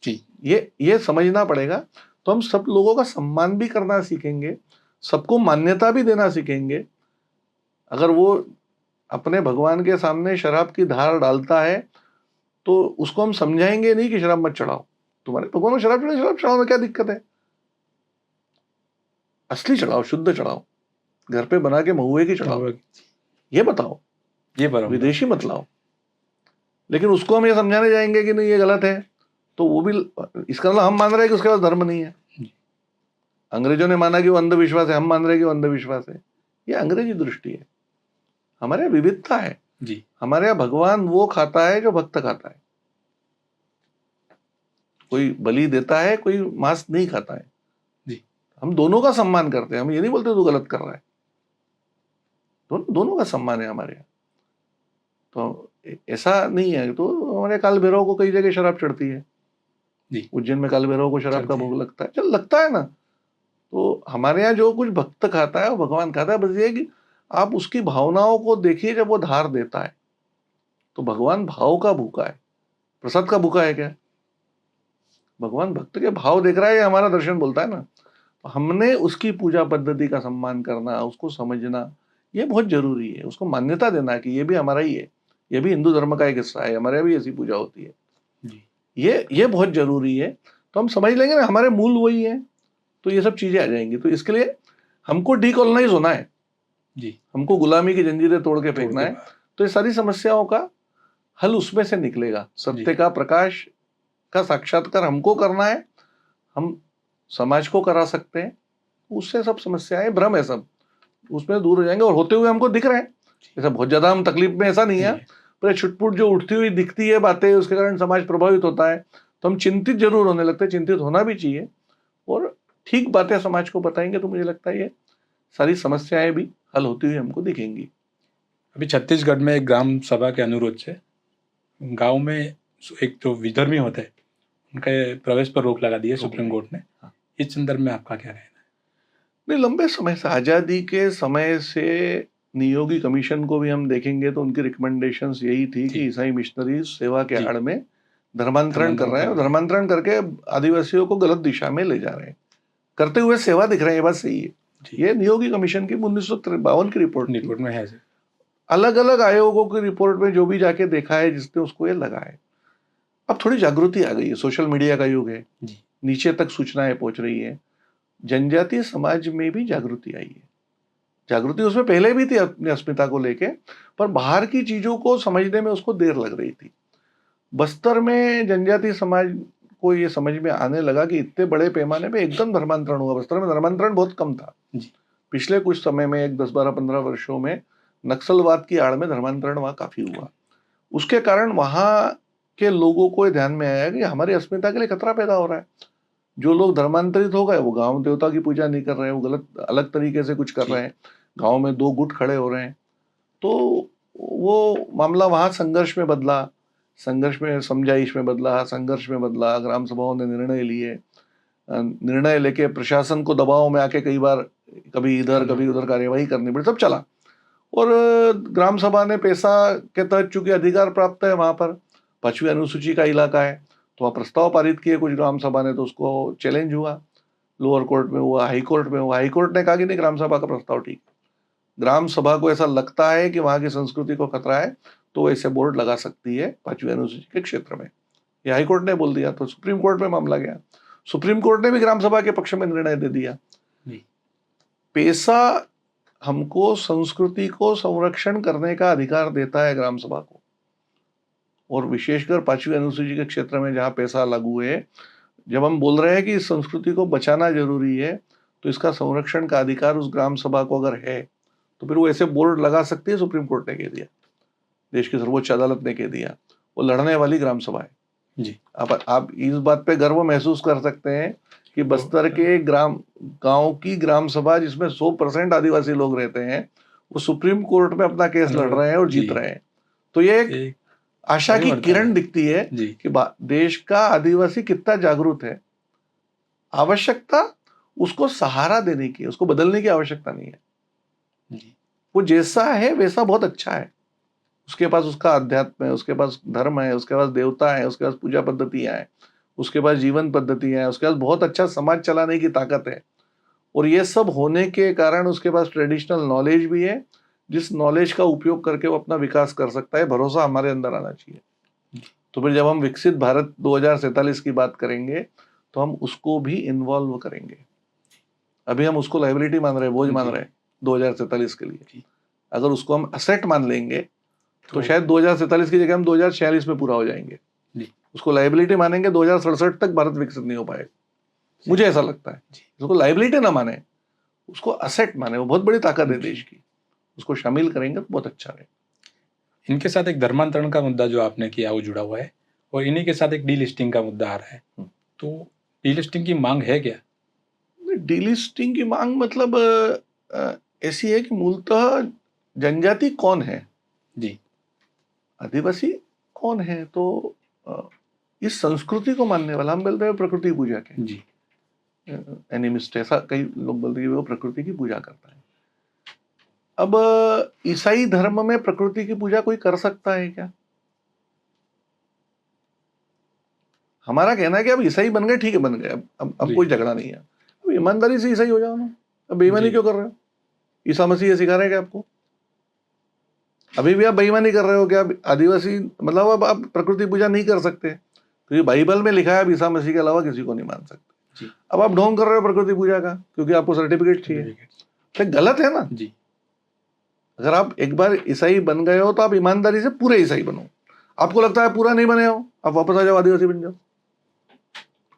जी। ये समझना पड़ेगा। तो हम सब लोगों का सम्मान भी करना सीखेंगे, सबको मान्यता भी देना सीखेंगे। अगर वो अपने भगवान के सामने शराब की धार डालता है तो उसको हम समझाएंगे नहीं कि शराब मत चढ़ाओ, तुम्हारे भगवान को शराब चढ़ाओ में क्या दिक्कत है, असली चढ़ाओ, शुद्ध चढ़ाओ, घर पे बना के महुए की चढ़ाओ, ये बताओ, ये बराबर, विदेशी मत लाओ। लेकिन उसको हम ये समझाने जाएंगे कि नहीं ये गलत है, तो वो भी, इसका मतलब हम मान रहे हैं कि उसके पास धर्म नहीं है। अंग्रेजों ने माना कि वो अंधविश्वास है, हम मान रहे हैं कि वो अंधविश्वास है। ये अंग्रेजी दृष्टि है। हमारे यहाँ विविधता है जी। हमारे यहाँ भगवान वो खाता है जो भक्त खाता है, कोई बलि देता है, कोई मांस नहीं खाता है जी। हम दोनों का सम्मान करते हैं। हम ये नहीं बोलते तू गलत कर रहा है, दोनों का सम्मान है हमारे यहाँ। तो ऐसा नहीं है। तो हमारे काल भैरव को कई जगह शराब चढ़ती है, उज्जैन में काल भैरव को शराब का भोग लगता है, चल लगता है ना। तो हमारे यहाँ जो कुछ भक्त खाता है वो भगवान खाता है। बस ये कि आप उसकी भावनाओं को देखिए, जब वो धार देता है तो भगवान भाव का भूखा है, प्रसाद का भूखा है क्या? भगवान भक्त के भाव देख रहा है, ये हमारा दर्शन बोलता है ना। तो हमने उसकी पूजा पद्धति का सम्मान करना, उसको समझना, ये बहुत जरूरी है। उसको मान्यता देना कि ये भी हमारा ही है, ये भी हिंदू धर्म का एक हिस्सा है, हमारे भी ऐसी पूजा होती है जी। ये बहुत जरूरी है। तो हम समझ लेंगे ना हमारे मूल वही है, तो ये सब चीजें आ जाएंगी। तो इसके लिए हमको डीकोलोनाइज होना है जी, हमको गुलामी की जंजीरें तोड़ के फेंकना है। तो ये सारी समस्याओं का हल उसमें से निकलेगा। सत्य का प्रकाश का साक्षात्कार हमको करना है, हम समाज को करा सकते हैं, उससे सब समस्याएं, भ्रम है सब, उसमें दूर हो जाएंगे। और होते हुए हमको दिख रहे हैं, ऐसा बहुत ज्यादा हम तकलीफ में ऐसा नहीं है, पर छुटपुट जो उठती हुई दिखती है बातें, उसके कारण समाज प्रभावित होता है, तो हम चिंतित जरूर होने लगते हैं। चिंतित होना भी चाहिए, और ठीक बातें समाज को बताएंगे तो मुझे लगता है ये सारी समस्याएं भी हल होती हुई हमको दिखेंगी। अभी छत्तीसगढ़ में एक ग्राम सभा के अनुरोध से गांव में एक जो विधर्मी होते हैं उनके प्रवेश पर रोक लगा दी है सुप्रीम कोर्ट ने। इस संदर्भ में आपका क्या कहना है? नहीं, लंबे समय से, आजादी के समय से नियोगी कमीशन को भी हम देखेंगे तो उनकी रिकमेंडेशंस यही थी कि ईसाई मिशनरीज सेवा के आड़ में धर्मांतरण कर रहे हैं, और धर्मांतरण करके आदिवासियों को गलत दिशा में ले जा रहे हैं, करते हुए सेवा दिख रहे हैं, ये बात सही है। ये नियोगी कमीशन की 1952 की रिपोर्ट में है। अलग अलग आयोगों की रिपोर्ट में जो भी जाके देखा है जिसने, उसको ये लगा है। अब थोड़ी जागृति आ गई है, सोशल मीडिया का युग है, नीचे तक सूचनाएं पहुंच रही है, जनजातीय समाज में भी जागृति आई है। जागृति उसमें पहले भी थी अपनी अस्मिता को लेके, पर बाहर की चीजों को समझने में उसको देर लग रही थी। बस्तर में जनजातीय समाज को ये समझ में आने लगा कि इतने बड़े पैमाने पे एकदम धर्मांतरण हुआ। बस्तर में धर्मांतरण बहुत कम था पिछले कुछ समय में, एक 10-12-15 वर्षों में नक्सलवाद की आड़ में धर्मांतरण वहां काफी हुआ। उसके कारण वहां के लोगों को ध्यान में आया कि हमारी अस्मिता के लिए खतरा पैदा हो रहा है। जो लोग धर्मांतरित हो गए वो गांव देवता की पूजा नहीं कर रहे हैं, वो गलत अलग तरीके से कुछ कर रहे हैं, गांव में 2 गुट खड़े हो रहे हैं। तो वो मामला वहां संघर्ष में बदला, संघर्ष में समझाइश में बदला, संघर्ष में बदला। ग्राम सभाओं ने निर्णय लिए, निर्णय लेके प्रशासन को दबाव में आके कई बार कभी इधर कभी उधर कार्यवाही करनी पड़ी, सब चला। और ग्राम सभा ने पैसा के तहत चूंकि अधिकार प्राप्त है, वहां पर 5वीं अनुसूची का इलाका है, तो वहाँ प्रस्ताव पारित किए कुछ ग्राम सभा ने, तो उसको चैलेंज हुआ, लोअर कोर्ट में हुआ, हाई कोर्ट में हुआ। हाई कोर्ट ने कहा कि नहीं, ग्राम सभा का प्रस्ताव ठीक। ग्राम सभा को ऐसा लगता है कि वहां की संस्कृति को खतरा है, तो ऐसे बोर्ड लगा सकती है 5वीं अनुसूची के क्षेत्र में। ये हाई कोर्ट ने बोल दिया, तो सुप्रीम कोर्ट में मामला गया। सुप्रीम कोर्ट ने भी ग्राम सभा के पक्ष में निर्णय दे दिया। पैसा हमको संस्कृति को संरक्षण करने का अधिकार देता है ग्राम सभा को, और विशेषकर 5वीं अनुसूची के क्षेत्र में जहां पैसा लागू है, जब हम बोल रहे हैं कि इस संस्कृति को बचाना जरूरी है, तो इसका संरक्षण का अधिकार उस ग्राम सभा को अगर है, तो फिर वो ऐसे बोर्ड लगा सकती है। सुप्रीम कोर्ट ने कह दिया, देश की सर्वोच्च अदालत ने कह दिया, वो लड़ने वाली ग्राम सभा है जी। आप इस बात पे गर्व महसूस कर सकते हैं कि बस्तर के गांव की ग्राम सभा जिसमें 100% आदिवासी लोग रहते हैं, वो सुप्रीम कोर्ट में अपना केस लड़ रहे हैं और जीत रहे हैं। तो ये एक आशा की परिवर्तन किरण है। दिखती है जी कि देश का आदिवासी कितना जागरूक है। आवश्यकता उसको सहारा देने की, उसको बदलने की आवश्यकता नहीं है। जी वो जैसा है वैसा बहुत अच्छा है। उसके पास उसका अध्यात्म है, उसके पास धर्म है, उसके पास देवता है, उसके पास पूजा पद्धतियां हैं, उसके पास जीवन पद्धतियां हैं, उसके पास बहुत अच्छा समाज चलाने की ताकत है। और ये सब होने के कारण उसके पास ट्रेडिशनल नॉलेज भी है, जिस नॉलेज का उपयोग करके वो अपना विकास कर सकता है। भरोसा हमारे अंदर आना चाहिए। तो फिर जब हम विकसित भारत 2047 की बात करेंगे तो हम उसको भी इन्वॉल्व करेंगे। अभी हम उसको लाइबिलिटी मान रहे हैं, बोझ मान जी। रहे हैं 2047 के लिए। जी। अगर उसको हम असेट मान लेंगे तो तो शायद 2047 की जगह हम 2046 में पूरा हो जाएंगे। जी उसको लाइबिलिटी मानेंगे 2067 तक भारत विकसित नहीं हो पाएगा। मुझे ऐसा लगता है। जी उसको लाइबिलिटी ना माने, उसको असेट माने, वो बहुत बड़ी ताकत है जी। देश की। उसको शामिल करेंगे तो बहुत अच्छा रहेगा। इनके साथ एक धर्मांतरण का मुद्दा जो आपने किया वो जुड़ा हुआ है, और इन्हीं के साथ एक डीलिस्टिंग का मुद्दा आ रहा है। तो डीलिस्टिंग की मांग है क्या? डीलिस्टिंग की मांग मतलब ऐसी है कि मूलतः जनजाति कौन है, जी आदिवासी कौन है। तो अ, इस संस्कृति को मानने वाला, हम बोलते हैं प्रकृति पूजा के जी एनिमिस्ट, ऐसा कई लोग बोलते हैं कि वो प्रकृति की पूजा करता है। अब ईसाई धर्म में प्रकृति की पूजा कोई कर सकता है क्या? हमारा कहना है कि अब ईसाई बन गए, ठीक है बन गए, अब जी कोई झगड़ा नहीं है। अब ईमानदारी से ईसाई हो जाओ ना। अब बेईमानी जी क्यों कर रहे हो? ईसा मसीह ये सिखा रहे हैं क्या आपको? अभी भी आप बेईमानी कर रहे हो क्या? आदिवासी मतलब अब आप प्रकृति पूजा नहीं कर सकते क्योंकि बाइबल में लिखा है आप ईसा मसीह के अलावा किसी को नहीं मान सकते। जी अब आप ढोंग कर रहे हो प्रकृति पूजा का क्योंकि आपको सर्टिफिकेट चाहिए। सर्टिफिकेट। तो गलत है ना। जी अगर आप एक बार ईसाई बन गए हो तो आप ईमानदारी से पूरे ईसाई बनो। आपको लगता है पूरा नहीं बने हो, आप वापस आ जाओ, आदिवासी बन जाओ।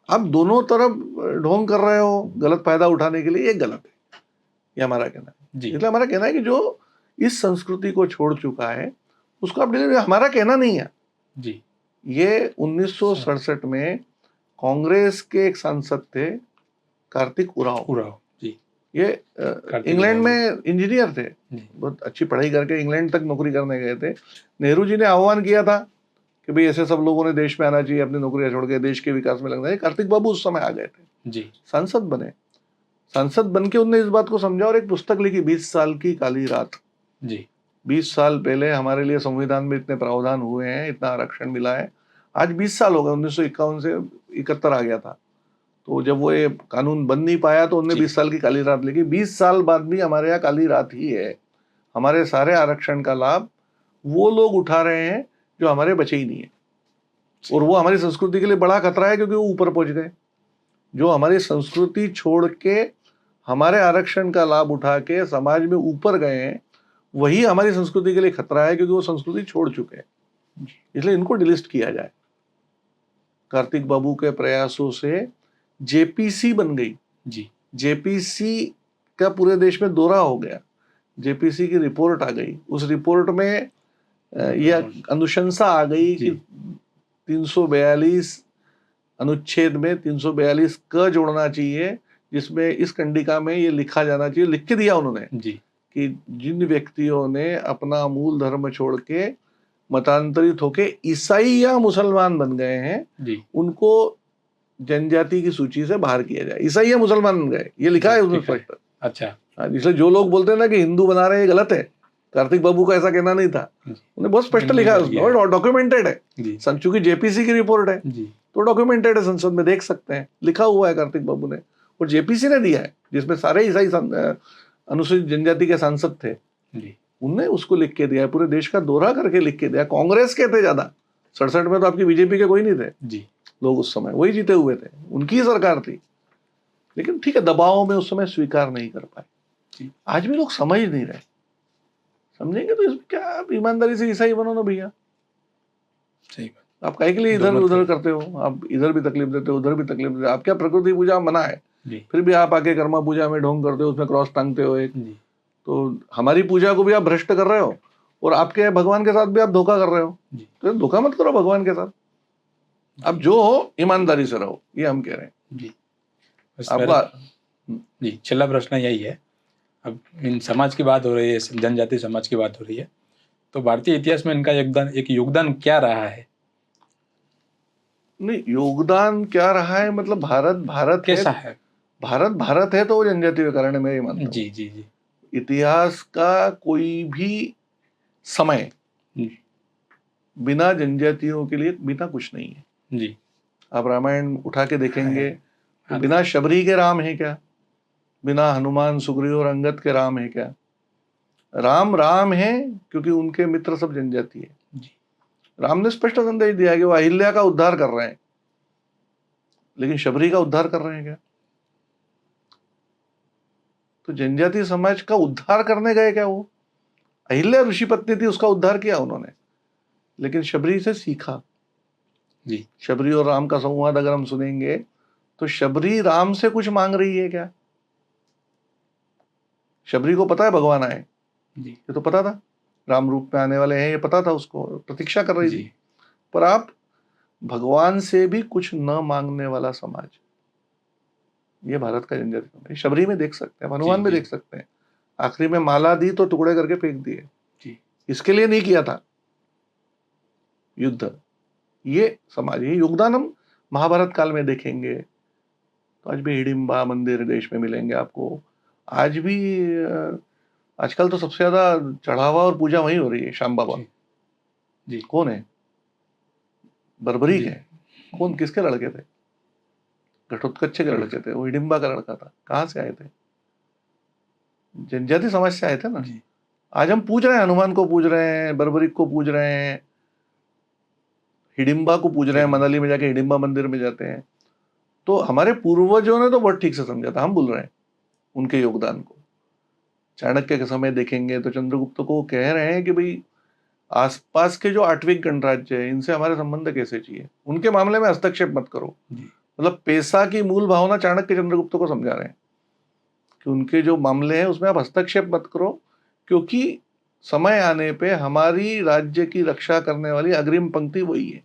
आप दोनों तरफ ढोंग कर रहे हो गलत फायदा उठाने के लिए, ये गलत है। ये हमारा कहना है। जी इसलिए हमारा कहना है कि जो इस संस्कृति को छोड़ चुका है उसको आप हमारा कहना नहीं है। जी ये 1967 में कांग्रेस के एक सांसद थे, कार्तिक उरांव। पूरा जी ये कार्तिक इंग्लैंड उरांव जी। में इंजीनियर थे, जी बहुत अच्छी पढ़ाई करके इंग्लैंड तक नौकरी करने गए थे। नेहरू जी ने आह्वान किया था कि भाई ऐसे सब लोगों ने देश में आना चाहिए, अपनी नौकरियां छोड़ के देश के विकास में लगना है। कार्तिक बाबू उस समय आ गए थे, जी सांसद बने। सांसद बन के उनने इस बात को समझा और एक पुस्तक लिखी, 20 साल की काली रात। जी 20 साल पहले हमारे लिए संविधान में इतने प्रावधान हुए हैं, इतना आरक्षण मिला है। आज 20 साल हो गए, 1951 से 71 आ गया था। तो जब वो ये कानून बन नहीं पाया तो उन्होंने जी 20 साल की काली रात लिखी। 20 साल बाद भी हमारे यहाँ काली रात ही है। हमारे सारे आरक्षण का लाभ वो लोग उठा रहे हैं जो हमारे बचे ही नहीं है। और वो हमारी संस्कृति के लिए बड़ा खतरा है क्योंकि वो ऊपर पहुंच गए। जो हमारी संस्कृति छोड़ के हमारे आरक्षण का लाभ उठा के समाज में ऊपर गए हैं, वही हमारी संस्कृति के लिए खतरा है क्योंकि वो संस्कृति छोड़ चुके हैं। इसलिए इनको डिलिस्ट किया जाए। कार्तिक बाबू के प्रयासों से जेपीसी बन गई। जी जेपीसी का पूरे देश में दौरा हो गया। जेपीसी की रिपोर्ट आ गई। उस रिपोर्ट में यह अनुशंसा आ गई कि 342 अनुच्छेद में 342 क जोड़ना चाहिए, जिसमें इस कंडिका में ये लिखा जाना चाहिए, लिख के दिया उन्होंने जी कि जिन व्यक्तियों ने अपना मूल धर्म छोड़ के मतांतरित होके ईसाई या मुसलमान बन गए हैं, जी उनको जनजाति की सूची से बाहर किया जाए। ईसाई या मुसलमान बन गए, ये लिखा है उसमें स्पष्ट। अच्छा इसलिए जो लोग बोलते हैं ना कि हिंदू बना रहे हैं, ये गलत है। कार्तिक बाबू का ऐसा कहना नहीं था, उन्हें बहुत स्पष्ट लिखा है उसमें और डॉक्यूमेंटेड है। जी चूंकि जेपीसी की रिपोर्ट है जी तो डॉक्यूमेंटेड है, संसद में देख सकते हैं, लिखा हुआ है कार्तिक बाबू ने। और जेपीसी ने दिया है जिसमें सारे ईसाई अनुसूचित जनजाति के सांसद थे, जी उनने उसको लिख के दिया है। पूरे देश का दौरा करके लिख के दिया। कांग्रेस के थे ज्यादा, 67 में तो आपकी बीजेपी के कोई नहीं थे जी लोग, उस समय वही जीते हुए थे, उनकी ही सरकार थी। लेकिन ठीक है, दबाव में उस समय स्वीकार नहीं कर पाए। जी आज भी लोग समझ नहीं रहे। समझेंगे तो इसमें क्या, आप ईमानदारी से ईसाई बनो ना भैया। सही बात। आप काहे के लिए इधर दोनों उधर तरफ। करते हो? आप इधर भी तकलीफ देते हो, उधर भी तकलीफ देते हो। आप क्या प्रकृति पूजा मना है, जी फिर भी आप आके कर्मा पूजा में ढोंग करते हो, उसमें क्रॉस टांगते हो एक। जी तो हमारी पूजा को भी आप भ्रष्ट कर रहे हो और आपके भगवान के साथ भी आप धोखा कर रहे हो। जी तो धोखा मत करो भगवान के साथ। आप जो हो ईमानदारी से रहो, ये हम कह रहे हैं जी बस आपका। जी छला प्रश्न यही है। अब इन समाज की बात हो रही है, जनजाति समाज की बात हो रही है, तो भारतीय इतिहास में इनका एक योगदान क्या रहा है? नहीं, योगदान क्या रहा है मतलब भारत भारत है, कैसा है? भारत भारत है तो वो जनजातीय कारण है, मैं ये मानता हूँ। जी जी जी इतिहास का कोई भी समय जी बिना जनजातियों के लिए बिना कुछ नहीं है। जी। आप रामायण उठा के देखेंगे तो हाँ, बिना शबरी के राम है क्या? बिना हनुमान सुग्रीव और अंगद के राम है क्या? राम राम है क्योंकि उनके मित्र सब जनजाति है। जी राम ने स्पष्ट संदेश दिया कि वो अहिल्या का उद्धार कर रहे हैं, लेकिन शबरी का उद्धार कर रहे हैं क्या? तो जनजातीय समाज का उद्धार करने गए क्या वो? अहिल्या ऋषि पत्नी थी, उसका उद्धार किया उन्होंने, लेकिन शबरी से सीखा। जी शबरी और राम का संवाद अगर हम सुनेंगे तो शबरी राम से कुछ मांग रही है क्या? शबरी को पता है भगवान आए, जी ये तो पता था, राम रूप में आने वाले हैं, ये पता था, उसको प्रतीक्षा कर रही थी। जी पर आप भगवान से भी कुछ न मांगने वाला समाज, ये भारत का जनजाति समाज है। शबरी में देख सकते हैं, हनुमान में जी। देख सकते हैं, आखिरी में माला दी तो टुकड़े करके फेंक दिए। जी इसके लिए नहीं किया था युद्ध। ये समाज, ये योगदान हम महाभारत काल में देखेंगे तो आज भी हिडिंबा मंदिर देश में मिलेंगे आपको। आज भी आजकल तो सबसे ज्यादा चढ़ावा और पूजा वहीं हो रही है, श्याम बाबा। जी जी कौन है? बर्बरीक जी। है। कौन, किसके लड़के थे? घटोत्कच के लड़के थे, वो हिडिंबा का लड़का था। कहां से आए थे? जनजाति समाज से आए थे ना। जी आज हम पूज रहे हैं, हनुमान को पूज रहे हैं, बर्बरीक को पूज रहे हैं, हिडिंबा को पूज रहे हैं, मनाली में जाके हिडिंबा मंदिर में जाते हैं। तो हमारे पूर्वजों ने तो बहुत ठीक से समझा था, हम भूल रहे हैं उनके योगदान को। चाणक्य के समय देखेंगे तो चंद्रगुप्त को कह रहे हैं कि भाई आसपास के जो आठवीं गणराज्य है इनसे हमारे संबंध कैसे चाहिए, उनके मामले में हस्तक्षेप मत करो। जी मतलब पैसा की मूल भावना चाणक्य चंद्रगुप्त को समझा रहे हैं कि उनके जो मामले हैं उसमें आप हस्तक्षेप मत करो, क्योंकि समय आने पे हमारी राज्य की रक्षा करने वाली अग्रिम पंक्ति वही है,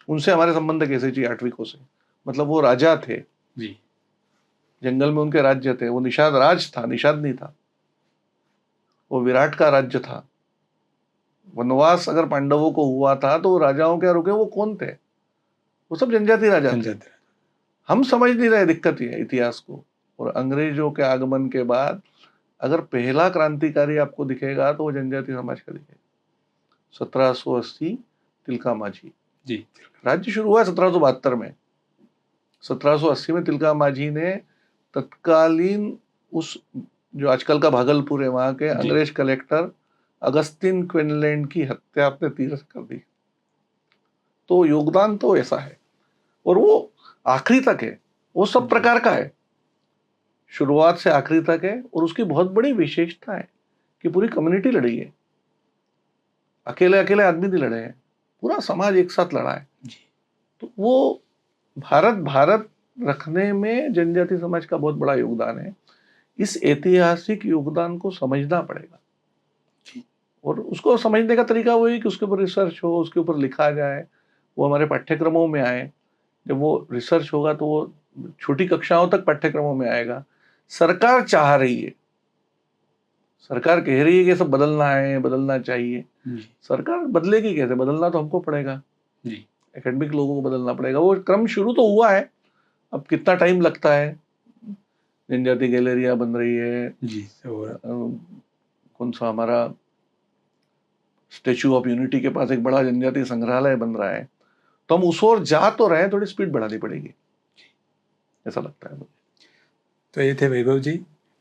उनसे हमारे संबंध कैसे चाहिए आठविकों से। मतलब वो राजा थे, जी जंगल में उनके राज्य थे, वो निषाद राज था, निषाद नहीं था, वो विराट का राज्य था। वनवास अगर पांडवों को हुआ था तो वो राजाओं के रुके, वो कौन थे? वो सब जनजाति राजा थे। जनजाति। हम समझ नहीं रहे, दिक्कत ही है इतिहास को। और अंग्रेजों के आगमन के बाद अगर पहला क्रांतिकारी आपको दिखेगा तो वो जनजाति समाज का दिखेगा। 1780 तिलका माझी, जी राज्य शुरू हुआ 1772 में। 1780 में तिलका माझी ने तत्कालीन उस जो आजकल का भागलपुर है वहां के अंग्रेज कलेक्टर अगस्तिन क्विनलैंड की हत्या अपने तीर से कर दी। तो योगदान तो ऐसा है, और वो आखिरी तक है, वो सब प्रकार का है, शुरुआत से आखिरी तक है। और उसकी बहुत बड़ी विशेषता है कि पूरी कम्युनिटी लड़ी है, अकेले अकेले आदमी नहीं लड़े हैं, पूरा समाज एक साथ लड़ा है। तो वो भारत भारत रखने में जनजाति समाज का बहुत बड़ा योगदान है। इस ऐतिहासिक योगदान को समझना पड़ेगा, और उसको समझने का तरीका वही कि उसके ऊपर रिसर्च हो, उसके ऊपर लिखा जाए, वो हमारे पाठ्यक्रमों में आए। जब वो रिसर्च होगा तो वो छोटी कक्षाओं तक पाठ्यक्रमों में आएगा। सरकार चाह रही है, सरकार कह रही है कि सब बदलना है, बदलना चाहिए। सरकार बदलेगी कैसे? बदलना तो हमको पड़ेगा, एकेडमिक लोगों को बदलना पड़ेगा। वो क्रम शुरू तो हुआ है, अब कितना टाइम लगता है। जनजाति गैलरिया बन रही है जी और कौन सा हमारा स्टेच्यू ऑफ यूनिटी के पास एक बड़ा जनजाति संग्रहालय बन रहा है, तो हम उस ओर जा तो रहे हैं, थोड़ी स्पीड बढ़ानी पड़ेगी, ऐसा लगता है मुझे। तो ये थे वैभव जी,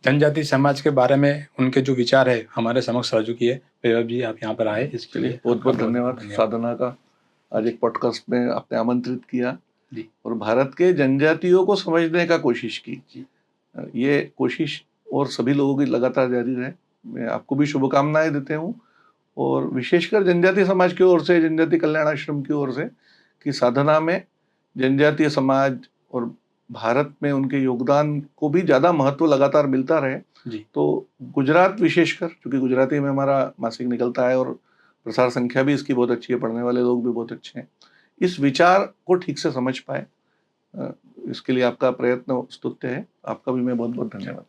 जनजाति समाज के बारे में उनके जो विचार है हमारे समक्ष रजू किए। वैभव जी आप यहाँ पर आए, इसके लिए बहुत बहुत धन्यवाद। साधना का आज एक पॉडकास्ट में आपने आमंत्रित किया जी, और भारत के जनजातियों को समझने का कोशिश की जी। ये कोशिश और सभी लोगों की लगातार जारी रहे। मैं आपको भी शुभकामनाएं देते हूँ, और विशेषकर जनजातीय समाज की ओर से, जनजाति कल्याण आश्रम की ओर से, कि साधना में जनजातीय समाज और भारत में उनके योगदान को भी ज़्यादा महत्व लगातार मिलता रहे जी। तो गुजरात विशेषकर, क्योंकि गुजराती में हमारा मासिक निकलता है और प्रसार संख्या भी इसकी बहुत अच्छी है, पढ़ने वाले लोग भी बहुत अच्छे हैं, इस विचार को ठीक से समझ पाए, इसके लिए आपका प्रयत्न स्तुत्य है। आपका भी मैं बहुत बहुत धन्यवाद।